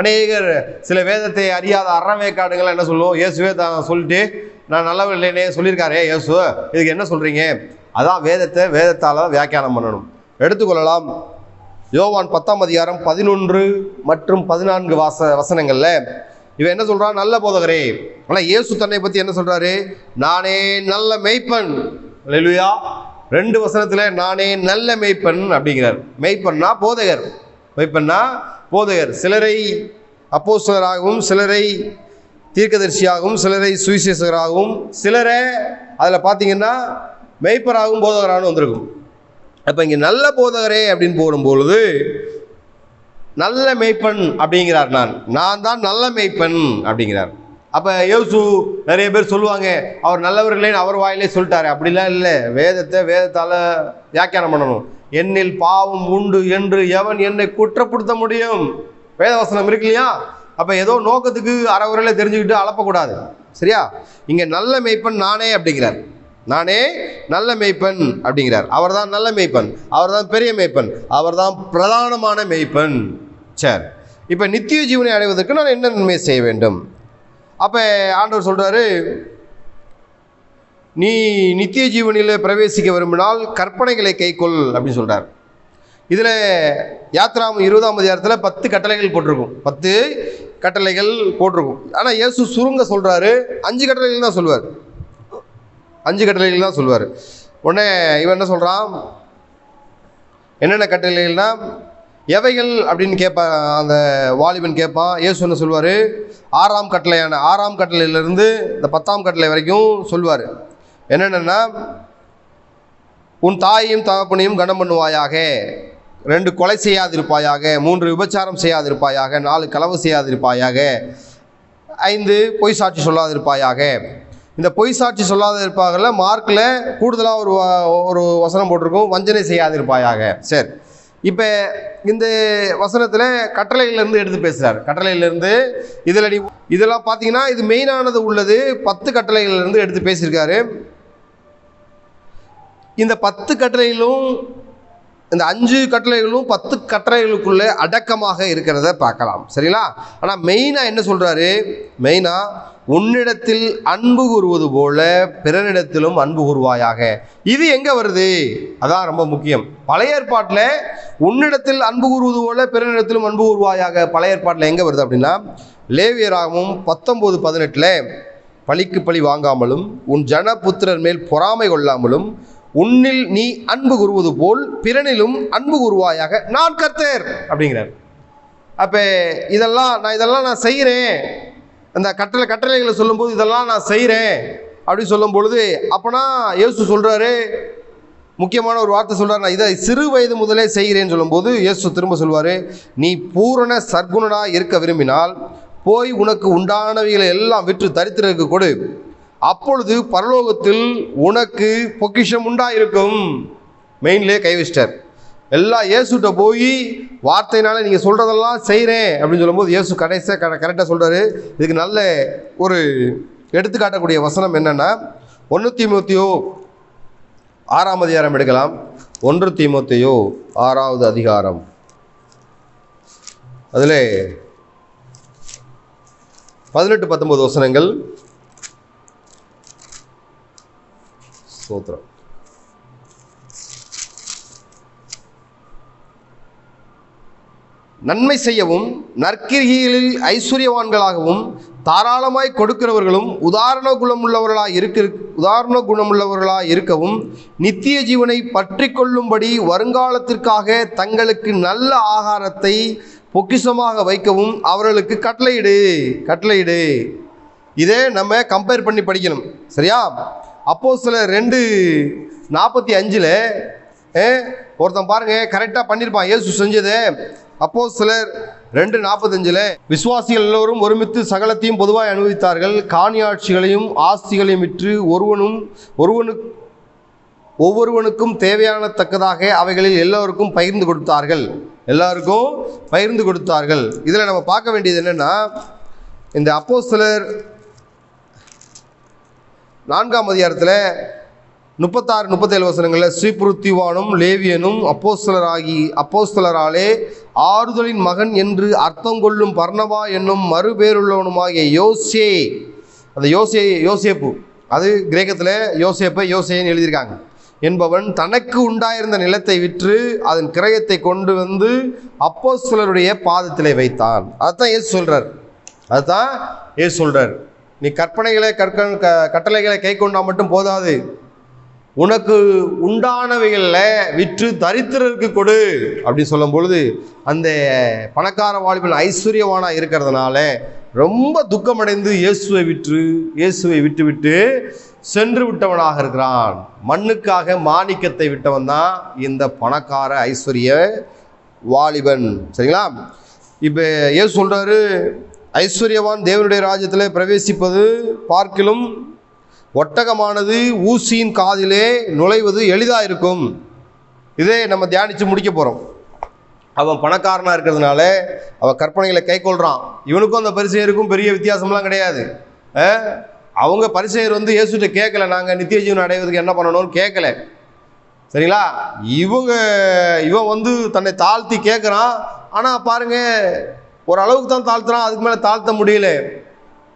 அநேகர் சில வேதத்தை அறியாத அறவேக்காடுகள் என்ன சொல்லுவோம்? இயேசுவே தான் சொல்லிட்டு நான் நல்லவன் இல்லைன்னே சொல்லியிருக்காரே இயேசு, இதுக்கு என்ன சொல்றீங்க? அதான் வேதத்தால் வியாக்கியானம் பண்ணணும். எடுத்துக்கொள்ளலாம். யோவான் 10ஆம் அதிகாரம் 11 மற்றும் 14 வசனங்கள்ல இவன் என்ன சொல்றான்? நல்ல போதகரே. ஆனால் இயேசு தன்னை பற்றி என்ன சொல்றாரு? நானே நல்ல மெய்ப்பன். அல்லேலூயா. 2 வசனத்தில் நானே நல்ல மெய்ப்பன் அப்படிங்கிறார். மெய்ப்பன்னா போதகர், மெய்ப்பன்னா போதகர். சிலரை அப்போஸ்தலராகவும், சிலரை தீர்க்கதரிசியாகவும், சிலரை சுவிசேஷகராகவும், சிலரை அதில் பார்த்தீங்கன்னா மெய்ப்பராகவும் போதகராகவும் வந்திருக்கும். அப்போ இங்கே நல்ல போதகரே அப்படின்னு போகும்பொழுது, நல்ல மெய்ப்பன் அப்படிங்கிறார். நான் தான் நல்ல மெய்ப்பன் அப்படிங்கிறார். அப்போ இயேசு நிறைய பேர் சொல்லுவாங்க, அவர் நல்லவர்களேன்னு அவர் வாயிலே சொல்லிட்டாரு. அப்படிலாம் இல்லை. வேதத்தால் வியாக்கியானம் பண்ணணும். என்னில் பாவம் உண்டு என்று எவன் என்னை குற்றப்படுத்த முடியும்? வேதவசனம் இருக்கு இல்லையா? அப்போ ஏதோ நோக்கத்துக்கு அறவுரையில தெரிஞ்சுக்கிட்டு அளப்பக்கூடாது. சரியா? இங்கே நல்ல மெய்ப்பன் நானே அப்படிங்கிறார். நானே நல்ல மெய்ப்பன் அப்படிங்கிறார். அவர் தான் நல்ல மெய்ப்பன், அவர் தான் பெரிய மெய்ப்பன், அவர் தான் பிரதானமான மெய்ப்பன். சரி, இப்போ நித்திய ஜீவனை அடைவதற்கு நான் என்ன நன்மை செய்ய வேண்டும்? அப்போ ஆண்டவர் சொல்றாரு, நீ நித்திய ஜீவனில் பிரவேசிக்க விரும்பினால் கற்பனைகளை கைக்கொள் அப்படின்னு சொல்றார். இதில் யாத்ராமம் 20ஆம் அதிகாரத்தில் 10 கட்டளைகள் போட்டிருக்கும். 10 கட்டளைகள் போட்டிருக்கும். ஆனால் இயேசு சுருங்க சொல்றாரு, 5 கட்டளைகள் தான் சொல்வார். 5 கட்டளைகள் தான் சொல்வார். உடனே இவன் என்ன சொல்றான்? என்னென்ன கட்டளைகள்னா எவைகள் அப்படின்னு கேட்பான். அந்த வாலிபன் கேட்பான். இயேசு என்ன சொல்வார்? 6ஆம் கட்டளையிலிருந்து இந்த 10ஆம் கட்டளை வரைக்கும் சொல்வார். என்னென்னா, உன் தாயையும் தகப்பனையும் கனம் பண்ணுவாயாக, 2 கொலை செய்யாதிருப்பாயாக, 3 விபச்சாரம் செய்யாதிருப்பாயாக, 4 களவு செய்யாதிருப்பாயாக, 5 பொய் சாட்சி சொல்லாதிருப்பாயாக. இந்த பொய் சாட்சி சொல்லாதிருப்பாகல மார்க்கில் கூடுதலாக ஒரு வசனம் போட்டிருக்கும், வஞ்சனை செய்யாதிருப்பாயாக. சரி, இப்போ இந்த வசனத்தில் கட்டளையிலேருந்து எடுத்து பேசுகிறார். கட்டளையிலேருந்து இதெல்லாம் பார்த்தீங்கன்னா இது மெயினானது உள்ளது. 10 கட்டளைகளிலிருந்து எடுத்து பேசியிருக்காரு. இந்த 10 கட்டளைகளும், இந்த 5 கட்டளைகளும் 10 கட்டளைகளுக்குள்ளே அடக்கமாக இருக்கிறத பார்க்கலாம். சரிங்களா? ஆனால் மெயினாக என்ன சொல்கிறாரு? மெயினாக உன்னிடத்தில் அன்பு கூறுவது போல பிறனிடத்திலும் அன்பு கூறுவாயாக. இது எங்கே வருது? அதான் ரொம்ப முக்கியம். பழைய ஏற்பாட்டில் உன்னிடத்தில் அன்பு கூறுவது போல பிறனிடத்திலும் அன்பு கூறுவாயாக பழைய ஏற்பாட்டில் எங்கே வருது அப்படின்னா, லேவியராகமம் 19:18 பழிக்கு பழி வாங்காமலும் உன் ஜனபுத்திரர் மேல் பொறாமை கொள்ளாமலும் உன்னில் நீ அன்பு கூறுவது போல் பிறனிலும் அன்பு கூறுவாயாக, நான் கர்த்தர் அப்படிங்கிறார். அப்போ இதெல்லாம் நான் செய்கிறேன். அந்த கட்டளைகளை சொல்லும்போது இதெல்லாம் நான் செய்கிறேன் அப்படி சொல்லும் பொழுது, அப்போனா இயேசு சொல்கிறாரு, முக்கியமான ஒரு வார்த்தை சொல்கிறார், நான் இதை சிறு வயது முதலே செய்கிறேன்னு சொல்லும்போது இயேசு திரும்ப சொல்வார், நீ பூரண சர்க்குணனாக இருக்க விரும்பினால் போய் உனக்கு உண்டானவைகளை எல்லாம் விற்று தரித்திரருக்கு கொடு, அப்பொழுது பரலோகத்தில் உனக்கு பொக்கிஷம் உண்டாயிருக்கும். மெயின்லேயே கை வச்சிட்டார். எல்லாம் இயேசுகிட்ட போய் வார்த்தையினால நீங்கள் சொல்கிறதெல்லாம் செய்கிறேன் அப்படின்னு சொல்லும்போது இயேசு கரெக்டாக சொல்கிறாரு. இதுக்கு நல்ல ஒரு எடுத்துக்காட்டக்கூடிய வசனம் என்னென்னா 1 தீமோத்தேயு 6ஆம் அதிகாரம் எடுக்கலாம். 1 தீமோத்தேயு 6வது அதிகாரம், அதில் 18-19 வசனங்கள். ஸ்தோத்திரம். நன்மை செய்யவும் நற்கிரிகளில் ஐஸ்வர்யவான்களாகவும் தாராளமாய் கொடுக்கிறவர்களும் உதாரண குணமுள்ளவர்களாய் இருக்கவும் நித்திய ஜீவனை பற்றி கொள்ளும்படி வருங்காலத்திற்காக தங்களுக்கு நல்ல ஆகாரத்தை பொக்கிஷமாக வைக்கவும் அவர்களுக்கு கட்டளையிடு. இதே நம்ம கம்பேர் பண்ணி படிக்கணும், சரியா? அப்போஸ்தலர் 2:45 ஒருத்தன் பாருங்க கரெக்டாக பண்ணியிருப்பான் இயேசு செஞ்சது. அப்போஸ்தலர் 2:45 விசுவாசிகள் எல்லோரும் ஒருமித்து சகலத்தையும் பொதுவாக அனுபவித்தார்கள். காணியாட்சிகளையும் ஆஸ்திகளையும் விற்று ஒவ்வொருவனுக்கும் தேவையான தக்கதாக அவைகளில் எல்லோருக்கும் பகிர்ந்து கொடுத்தார்கள். இதில் நம்ம பார்க்க வேண்டியது என்னென்னா, இந்த அப்போஸ்தலர் 4ஆம் அதிகாரத்தில் 36-37 வசனங்களில் ஸ்ரீபுருத்திவானும் லேவியனும் அப்போஸ்தலராலே ஆறுதலின் மகன் என்று அர்த்தம் கொள்ளும் பர்னபா என்னும் மறுபேருள்ளவனுமாகிய யோசேப்பு, அது கிரேக்கத்தில் யோசேன்னு எழுதியிருக்காங்க என்பவன் தனக்கு உண்டாயிருந்த நிலத்தை விற்று அதன் கிரயத்தை கொண்டு வந்து அப்போஸ்தலருடைய பாதத்திலே வைத்தான். அதுதான் ஏசு சொல்றார். நீ கட்டளைகளை கை கொண்டா மட்டும் போதாது, உனக்கு உண்டானவைகளில் விற்று தரித்திரருக்கு கொடு அப்படின்னு சொல்லும் பொழுது அந்த பணக்கார வாலிபன் ஐஸ்வர்யவானாக இருக்கிறதுனால ரொம்ப துக்கமடைந்து இயேசுவை விட்டு சென்று விட்டவனாக இருக்கிறான். மண்ணுக்காக மாணிக்கத்தை விட்டவன் தான் இந்த பணக்கார ஐஸ்வர்ய வாலிபன், சரிங்களா? இப்போ இயேசு சொல்றாரு, ஐஸ்வர்யவான் தேவனுடைய ராஜ்யத்தில் பிரவேசிப்பது பார்க்கிலும் ஒட்டகமானது ஊசியின் காதிலே நுழைவது எளிதாக இருக்கும். இதே நம்ம தியானித்து முடிக்க போகிறோம். அவன் பணக்காரனாக இருக்கிறதுனால அவன் கற்பனைகளை கை கொள்கிறான். இவனுக்கும் அந்த பரிசேயருக்கும் பெரிய வித்தியாசம்லாம் கிடையாது. அவங்க பரிசேயர் வந்து இயேசுகிட்ட கேட்கல, நாங்கள் நித்திய ஜீவன் அடைவதற்கு என்ன பண்ணணும்னு கேட்கல, சரிங்களா? இவன் வந்து தன்னை தாழ்த்தி கேட்குறான். ஆனால் பாருங்க, ஓரளவுக்கு தான் தாழ்த்துறான், அதுக்கு மேலே தாழ்த்த முடியல.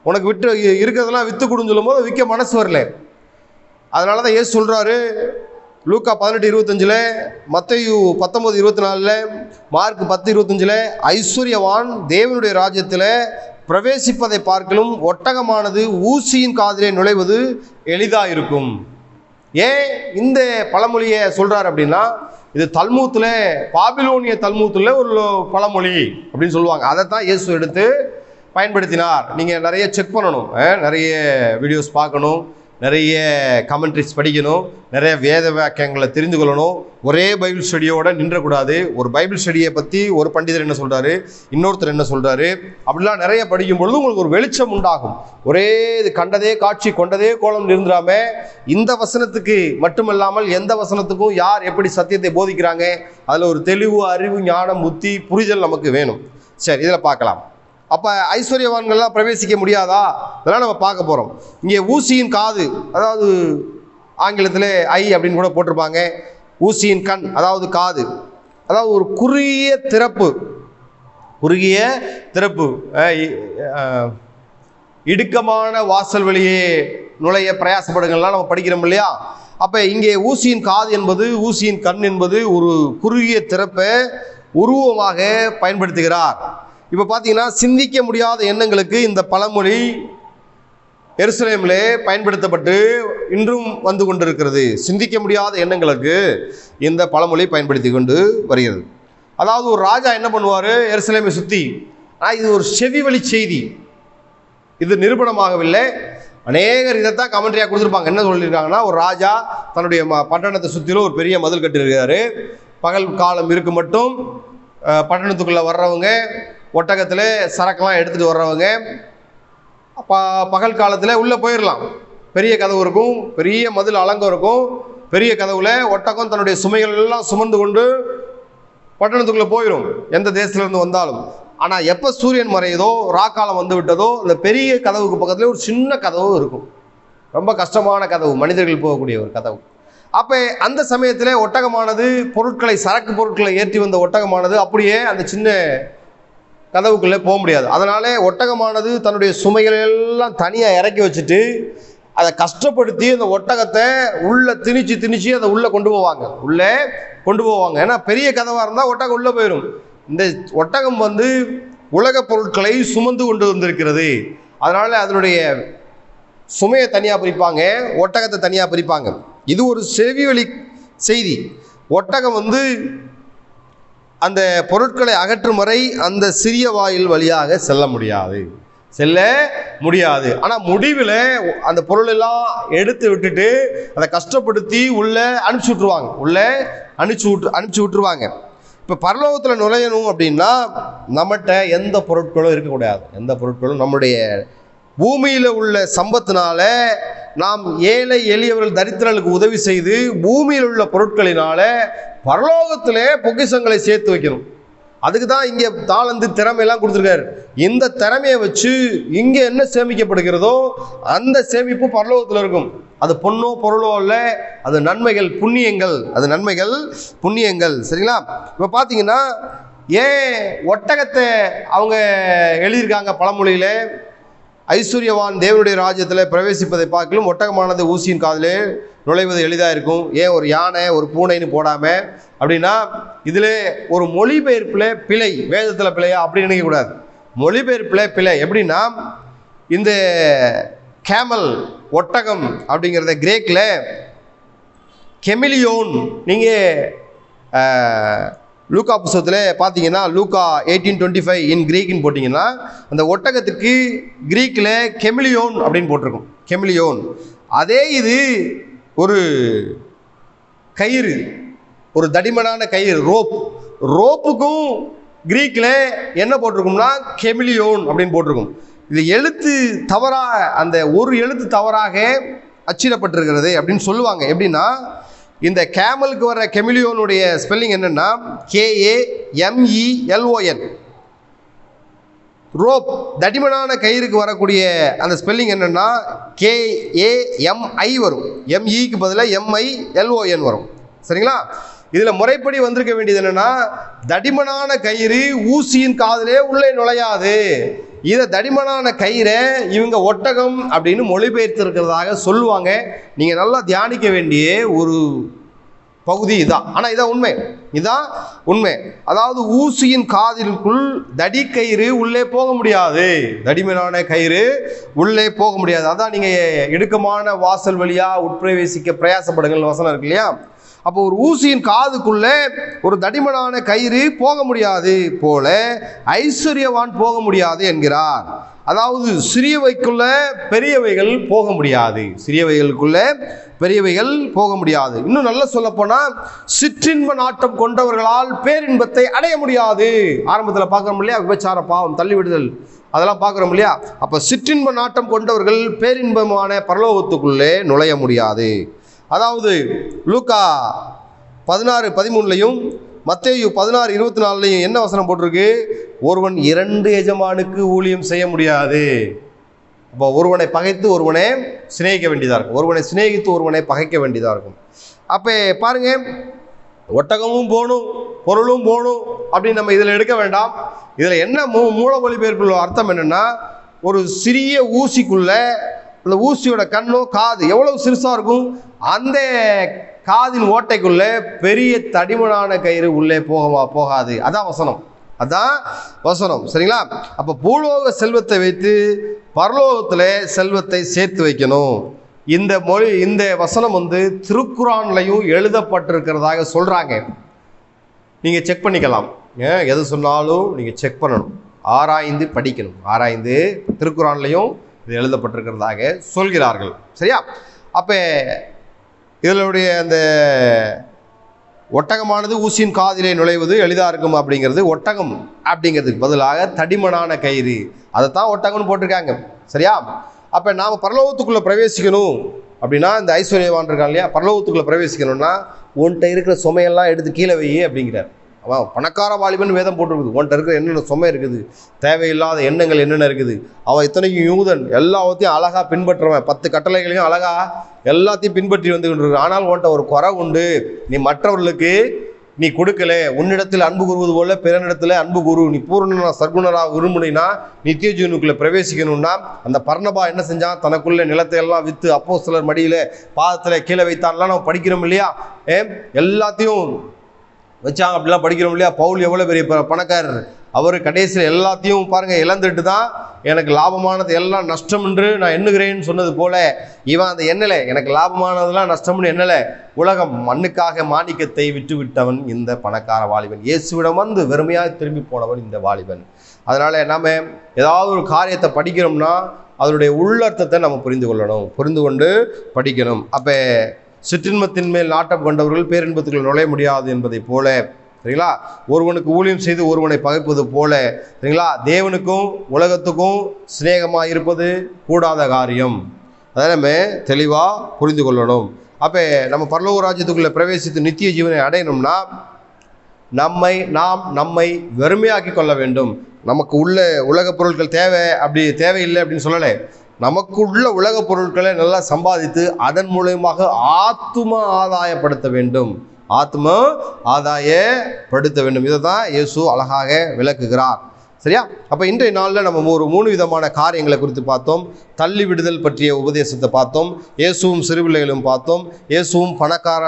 உனக்கு விட்டு இருக்கிறதெல்லாம் விற்று கொடுன்னு சொல்லும் போது விற்க மனசு வரல. அதனால தான் இயேசு சொல்கிறாரு லூக்கா 18:25, மத்தேயு 19:24, மார்க் 10:25, ஐஸ்வர்யவான் தேவனுடைய ராஜ்யத்தில் பிரவேசிப்பதை பார்க்கலும் ஒட்டகமானது ஊசியின் காதிலே நுழைவது எளிதாக இருக்கும். ஏன் இந்த பழமொழியை சொல்கிறார் அப்படின்னா, இது தல்மூத்தில், பாபிலோனிய தல்மூத்தில் ஒரு பழமொழி அப்படின்னு சொல்லுவாங்க. அதைத்தான் இயேசு எடுத்து பயன்படுத்தினார். நீங்கள் நிறைய செக் பண்ணணும், நிறைய வீடியோஸ் பார்க்கணும், நிறைய கமெண்ட்ரிஸ் படிக்கணும், நிறைய வேத வாக்கியங்களை தெரிந்து கொள்ளணும். ஒரே பைபிள் ஸ்டடியோட நின்றக்கூடாது. ஒரு பைபிள் ஸ்டடியை பற்றி ஒரு பண்டிதர் என்ன சொல்கிறாரு, இன்னொருத்தர் என்ன சொல்கிறாரு, அப்படிலாம் நிறைய படிக்கும் பொழுது உங்களுக்கு ஒரு வெளிச்சம் உண்டாகும். ஒரே இது கண்டதே காட்சி கொண்டதே கோலம் இருந்துடாமல் இந்த வசனத்துக்கு மட்டுமல்லாமல் எந்த வசனத்துக்கும் யார் எப்படி சத்தியத்தை போதிக்கிறாங்க, அதில் ஒரு தெளிவு, அறிவு, ஞானம், புத்தி, புரிதல் நமக்கு வேணும். சரி, இதில் பார்க்கலாம். அப்போ ஐஸ்வர்யவான்கள்லாம் பிரவேசிக்க முடியாதா? இதெல்லாம் நம்ம பார்க்க போகிறோம். இங்கே ஊசியின் காது, அதாவது ஆங்கிலத்தில் ஐ அப்படின்னு கூட போட்டிருப்பாங்க. ஊசியின் கண், அதாவது காது, அதாவது ஒரு குறுகிய திறப்பு, இடுக்கமான வாசல் வழியே நுழைய பிரயாசப்படுங்கள்லாம் நம்ம படிக்கிறோம் இல்லையா? அப்போ இங்கே ஊசியின் காது என்பது, ஊசியின் கண் என்பது ஒரு குறுகிய திறப்பை உருவமாக பயன்படுத்துகிறார். இப்போ பார்த்தீங்கன்னா, சிந்திக்க முடியாத எண்ணங்களுக்கு இந்த பழமொழி எருசலேமிலே பயன்படுத்தப்பட்டு இன்றும் வந்து கொண்டிருக்கிறது. சிந்திக்க முடியாத எண்ணங்களுக்கு இந்த பழமொழி பயன்படுத்தி கொண்டு வருகிறது. அதாவது ஒரு ராஜா என்ன பண்ணுவார், எருசலேமை சுற்றி, இது ஒரு செவி வழி செய்தி, இது நிரூபணமாகவில்லை. அநேகர் இதைத்தான் கமெண்ட்ரியாக கொடுத்துருப்பாங்க. என்ன சொல்லியிருக்காங்கன்னா, ஒரு ராஜா தன்னுடைய பட்டணத்தை சுற்றிலும் ஒரு பெரிய மதில் கட்டியிருக்காரு. பகல் காலம் இருக்கு மட்டும் பட்டணத்துக்குள்ளே வர்றவங்க ஒட்டகத்தில் சரக்கெல்லாம் எடுத்துகிட்டு வர்றவங்க பகல் காலத்தில் உள்ளே போயிடலாம். பெரிய கதவு இருக்கும், பெரிய மதில் அலங்கம் இருக்கும். பெரிய கதவுல ஒட்டகம் தன்னுடைய சுமைகள் எல்லாம் சுமந்து கொண்டு பட்டணத்துக்குள்ளே போயிடும், எந்த தேசத்துலேருந்து வந்தாலும். ஆனால் எப்போ சூரியன் மறையுதோ, ராக்காலம் வந்து விட்டதோ, அந்த பெரிய கதவுக்கு பக்கத்தில் ஒரு சின்ன கதவு இருக்கும். ரொம்ப கஷ்டமான கதவு, மனிதர்கள் போகக்கூடிய ஒரு கதவு. அப்போ அந்த சமயத்தில் ஒட்டகமானது பொருட்களை, சரக்கு பொருட்களை ஏற்றி வந்த ஒட்டகமானது அப்படியே அந்த சின்ன கதவுக்குள்ளே போக முடியாது. அதனாலே ஒட்டகமானது தன்னுடைய சுமைகளை எல்லாம் தனியாக இறக்கி வச்சுட்டு அதை கஷ்டப்படுத்தி அந்த ஒட்டகத்தை உள்ளே திணிச்சு அதை உள்ளே கொண்டு போவாங்க. ஏன்னா பெரிய கதவாக இருந்தால் ஒட்டகம் உள்ளே போயிடும். இந்த ஒட்டகம் வந்து உலக பொருட்களை சுமந்து கொண்டு வந்திருக்கிறது. அதனால் அதனுடைய சுமையை தனியாக பிரிப்பாங்க, ஒட்டகத்தை தனியாக பிரிப்பாங்க. இது ஒரு செவிவழி செய்தி. ஒட்டகம் வந்து அந்த பொருட்களை அகற்றும் வரை அந்த சிறிய வாயில் வழியாக செல்ல முடியாது. ஆனால் முடிவில் அந்த பொருள் எல்லாம் எடுத்து விட்டுட்டு அதை கஷ்டப்படுத்தி உள்ளே அனுப்பிச்சி விட்டுருவாங்க. இப்போ பரலோகத்தில் நுழையணும் அப்படின்னா நம்மகிட்ட எந்த பொருட்களும் இருக்கக்கூடாது. எந்த பொருட்களும் நம்முடைய பூமியில் உள்ள சம்பத்தினால நாம் ஏழை எளியவர்கள் தரித்திரர்களுக்கு உதவி செய்து பூமியில் உள்ள பொருட்களினால பரலோகத்திலே பொக்கிஷங்களை சேர்த்து வைக்கணும். அதுக்கு தான் இங்கே தாளந்து திறமையெல்லாம் கொடுத்துருக்காரு. இந்த திறமையை வச்சு இங்கே என்ன சேமிக்கப்படுகிறதோ அந்த சேமிப்பு பரலோகத்தில் இருக்கும். அது பொண்ணோ பொருளோ இல்லை, அது நன்மைகள் புண்ணியங்கள். சரிங்களா? இப்போ பார்த்தீங்கன்னா ஏன் ஒட்டகத்தை அவங்க எழுதியிருக்காங்க பழமொழியில், ஐஸ்வர்யவான் தேவனுடைய ராஜ்யத்தில் பிரவேசிப்பதை பார்க்கலும் ஒட்டகமானது ஊசியின் காதிலே நுழைவது எளிதாக இருக்கும். ஏன் ஒரு யானை ஒரு பூனைன்னு போடாமல் அப்படின்னா, இதில் ஒரு மொழிபெயர்ப்பில் பிழை, வேதத்தில் பிழையா அப்படின்னு நினைக்கக்கூடாது. மொழிபெயர்ப்பில் பிழை எப்படின்னா, இந்த கேமல் ஒட்டகம் அப்படிங்கிறத கிரேக்கில் கெமிலியோன், நீங்கள் லூக்கா புத்தகத்தில் பார்த்தீங்கன்னா லூக்கா 18:25 இன் கிரீக்னு போட்டிங்கன்னா அந்த ஒட்டகத்துக்கு கிரீக்கில் கெமிலியோன் அப்படின்னு போட்டிருக்கும். கெமிலியோன் அதே இது ஒரு கயிறு, ஒரு தடிமனான கயிறு, ரோப்புக்கும் கிரீக்கில் என்ன போட்டிருக்கும்னா கெமிலியோன் அப்படின்னு போட்டிருக்கும். இது எழுத்து தவறாக, அந்த ஒரு எழுத்து தவறாக அச்சிடப்பட்டிருக்கிறது அப்படின்னு சொல்லுவாங்க. எப்படின்னா, இந்த கேமலுக்கு வர கெமிலியோனுடைய ஸ்பெல்லிங் என்னன்னா KAMELON. ரோப் தடிமனான கயிறுக்கு வரக்கூடிய அந்த ஸ்பெல்லிங் என்னன்னா KAMI வரும். MEக்கு பதிலாக MILON வரும். சரிங்களா? இதில் முறைப்படி வந்திருக்க வேண்டியது என்னன்னா, தடிமனான கயிறு ஊசியின் காதிலே உள்ளே நுழையாது. இதை தடிமனான கயிறை இவங்க ஒட்டகம் அப்படின்னு மொழிபெயர்த்திருக்கிறதாக சொல்லுவாங்க. நீங்கள் நல்லா தியானிக்க வேண்டிய ஒரு பகுதி இதான். ஆனால் இதான் உண்மை. அதாவது ஊசியின் காதிற்குள் தடிக்கயிறு உள்ளே போக முடியாது, தடிமனான கயிறு உள்ளே போக முடியாது. அதான் நீங்கள் இடுக்கமான வாசல் வழியாக உட்பிரவேசிக்க பிரயாசப்படுங்கள் வசனம் இருக்கு இல்லையா? அப்போ ஒரு ஊசியின் காதுக்குள்ளே ஒரு தடிமனான கயிறு போக முடியாது போல ஐஸ்வர்யவான் போக முடியாது என்கிறார். அதாவது சிறியவைக்குள்ள பெரியவைகள் போக முடியாது, பெரியவைகள் போக முடியாது. இன்னும் நல்லா சொல்ல போனா சிற்றின்ப நாட்டம் கொண்டவர்களால் பேரின்பத்தை அடைய முடியாது. ஆரம்பத்தில் பார்க்கறோம் இல்லையா, விபச்சார பாவம் தள்ளிவிடுதல், அதெல்லாம் பார்க்குறோம் இல்லையா? அப்போ சிற்றின்ப நாட்டம் கொண்டவர்கள் பேரின்பமான பரலோகத்துக்குள்ளே நுழைய முடியாது. அதாவது லூக்கா 16:13 மத்தேயு 16:24 என்ன வசனம் போட்டிருக்கு? ஒருவன் 2 எஜமானுக்கு ஊழியம் செய்ய முடியாது. அப்போ ஒருவனை பகைத்து ஒருவனை சிநேகிக்க வேண்டியதாக இருக்கும், ஒருவனை சிநேகித்து ஒருவனை பகைக்க வேண்டியதாக இருக்கும். அப்போ பாருங்க, ஒட்டகமும் போகணும் பொருளும் போகணும் அப்படின்னு நம்ம இதில் எடுக்க வேண்டாம். இதில் என்ன மூல மொழிபெயர்ப்பில் அர்த்தம் என்னென்னா, ஒரு சிறிய ஊசிக்குள்ள அந்த ஊசியோட கண்ணோ காது எவ்வளவு சிறுசாக இருக்கும், அந்த காதின் ஓட்டைக்குள்ள பெரிய தடிமனான கயிறு உள்ளே போகாது. அதான் வசனம். சரிங்களா? அப்போ பூலோக செல்வத்தை வைத்து பரலோகத்தில் செல்வத்தை சேர்த்து வைக்கணும். இந்த வசனம் திருக்குரான்லையும் எழுதப்பட்டிருக்கிறதாக சொல்றாங்க. நீங்க செக் பண்ணிக்கலாம். எது சொன்னாலும் நீங்க செக் பண்ணணும், ஆராய்ந்து படிக்கணும். ஆராய்ந்து திருக்குரான்லையும் இது எழுதப்பட்டிருக்கிறதாக சொல்கிறார்கள். சரியா? அப்போ இதனுடைய அந்த ஒட்டகமானது ஊசியின் காதிலே நுழைவது எளிதாக இருக்கும் அப்படிங்கிறது ஒட்டகம் அப்படிங்கிறதுக்கு பதிலாக தடிமனான கயிறு, அதைத்தான் ஒட்டகம்னு போட்டிருக்காங்க. சரியா? அப்போ நாம் பரலோகத்துக்குள்ளே பிரவேசிக்கணும் அப்படின்னா இந்த ஐஸ்வர்யவான் இருக்கான் இல்லையா, பரலோகத்துக்குள்ளே பிரவேசிக்கணும்னா உன்கிட்ட இருக்கிற சுமையெல்லாம் எடுத்து கீழே வையே அப்படிங்கிறார். அவன் பணக்கார வாலிபன் வேதம் போட்டிருக்குது. உன்கிட்ட இருக்கிற என்னென்ன சுமை இருக்குது, தேவையில்லாத எண்ணங்கள் என்னென்ன இருக்குது. அவன் இத்தனைக்கும் யூதன், எல்லாத்தையும் அழகாக பின்பற்றுவன், 10 கட்டளைகளையும் அழகாக எல்லாத்தையும் பின்பற்றி வந்து கொண்டிருக்கு. ஆனால் உன்கிட்ட ஒரு குறை உண்டு, நீ மற்றவர்களுக்கு நீ கொடுக்கல. உன்னிடத்தில் அன்பு கூறுவது போல பிறனிடத்தில் அன்பு கூறு. நீ பூர்ண சர்க்குணராக விரும்புனா நித்திய ஜீவனுக்குள்ள பிரவேசிக்கணும்னா, அந்த பர்னபா என்ன செஞ்சான், தனக்குள்ள நிலத்தை எல்லாம் விற்று அப்போஸ்தலர் மடியில பாதத்தில் கீழே வைத்தான்லாம் நம்ம படிக்கிறோம் இல்லையா. எல்லாத்தையும் வச்சாங்க, அப்படிலாம் படிக்கிறோம் இல்லையா. பவுல் எவ்வளோ பெரிய பணக்காரர், அவர் கடைசியில் எல்லாத்தையும் பாருங்கள் இழந்துட்டு தான் எனக்கு லாபமானது எல்லாம் நஷ்டம் என்று நான் எண்ணுகிறேன்னு சொன்னது போல, இவன் அந்த எண்ணலை, எனக்கு லாபமானதெல்லாம் நஷ்டம்னு எண்ணலை. உலகம் மண்ணுக்காக மாணிக்கத்தை விட்டு விட்டவன் இந்த பணக்கார வாலிபன். இயேசுவிடம் வந்து வெறுமையாக திரும்பி போனவன் இந்த வாலிபன். அதனால் நாம் ஏதாவது ஒரு காரியத்தை படிக்கிறோம்னா அதனுடைய உள்ளர்த்தத்தை நம்ம புரிந்து கொள்ளணும், புரிந்து கொண்டு படிக்கணும். அப்போ சிற்றின்பத்தின் மேல் நாட்டம் கொண்டவர்கள் பேரின்பத்துக்குள் நுழைய முடியாது என்பதை போல, சரிங்களா, ஒருவனுக்கு ஊழியம் செய்து ஒருவனை பகைப்பது போல, சரிங்களா, தேவனுக்கும் உலகத்துக்கும் சிநேகமாக இருப்பது கூடாத காரியம். அதை நம்ம தெளிவாக புரிந்து கொள்ளணும். அப்போ நம்ம பரலோக ராஜ்யத்துக்குள்ளே பிரவேசித்து நித்திய ஜீவனை அடையணும்னா நம்மை வெறுமையாக்கி கொள்ள வேண்டும். நமக்கு உள்ள உலகப் பொருட்கள் தேவையில்லை அப்படின்னு சொல்லலை. நமக்குள்ள உலகப் பொருட்களை நல்லா சம்பாதித்து அதன் மூலமாக ஆத்தும ஆதாயப்படுத்த வேண்டும், ஆத்ம ஆதாயப்படுத்த வேண்டும். இதை தான் இயேசு அழகாக விளக்குகிறார். சரியா? அப்போ இன்றைய நாளில் நம்ம ஒரு 3 விதமான காரியங்களை குறித்து பார்த்தோம். தள்ளி விடுதல் பற்றிய உபதேசத்தை பார்த்தோம், இயேசுவும் சிறுபிள்ளைகளும் பார்த்தோம், இயேசுவும் பணக்கார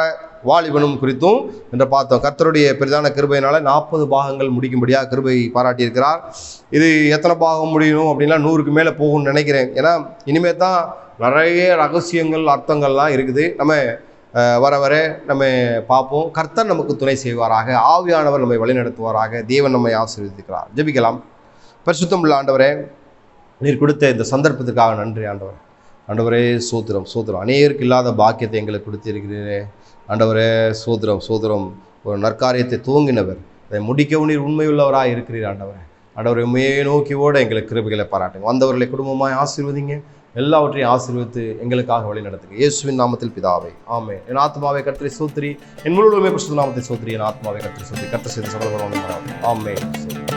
வாலிபனும் குறித்தும் என்று பார்த்தோம். கர்த்தருடைய பெரிதான கிருபையினால 40 பாகங்கள் முடிக்கும்படியாக கிருபை பாராட்டியிருக்கிறார். இது எத்தனை பாகம் முடியணும் அப்படின்னா 100க்கு மேலே போகும்னு நினைக்கிறேன். ஏன்னா இனிமேல் தான் நிறைய ரகசியங்கள் அர்த்தங்கள்லாம் இருக்குது. நம்ம வர நம்ம பார்ப்போம். கர்த்தர் நமக்கு துணை செய்வாராக, ஆவியானவர் நம்மை வழிநடத்துவாராக, தேவன் நம்மை ஆசீர்வதிக்கிறார். ஜெபிக்கலாம். பரிசுத்தம் உள்ள ஆண்டவரே, நீர் கொடுத்த இந்த சந்தர்ப்பத்துக்காக நன்றி ஆண்டவர். ஆண்டவரே சோத்திரம் சோத்திரம், அநேகருக்கு இல்லாத பாக்கியத்தை எங்களுக்கு கொடுத்திருக்கிறீரே ஆண்டவரே. சோத்திரம். ஒரு நற்காரியத்தை துவங்கினவர், அதை முடிக்கவும் நீர் உண்மையுள்ளவராக இருக்கிறீர் ஆண்டவரே. ஆண்டவரை உண்மையை நோக்கியோடு எங்களுக்கு கிருபைகளை பாராட்டுங்க. வந்தவர்களை குடும்பமாய் ஆசீர்வதிங்க, எல்லாவற்றையும் ஆசீர்வதித்து எங்களுக்காக வழி நடத்துங்க. இயேசுவின் நாமத்தில் பிதாவே, ஆமென். என் ஆத்மாவை கர்த்தரை ஸ்தோத்திரி, என் முழுவதுமே பரிசுத்த நாமத்தை ஸ்தோத்திரி. என் ஆத்மாவை கர்த்தரை ஸ்தோத்திரி, கர்த்தர் செய்த சகல உபகாரங்களும் ஆமென்.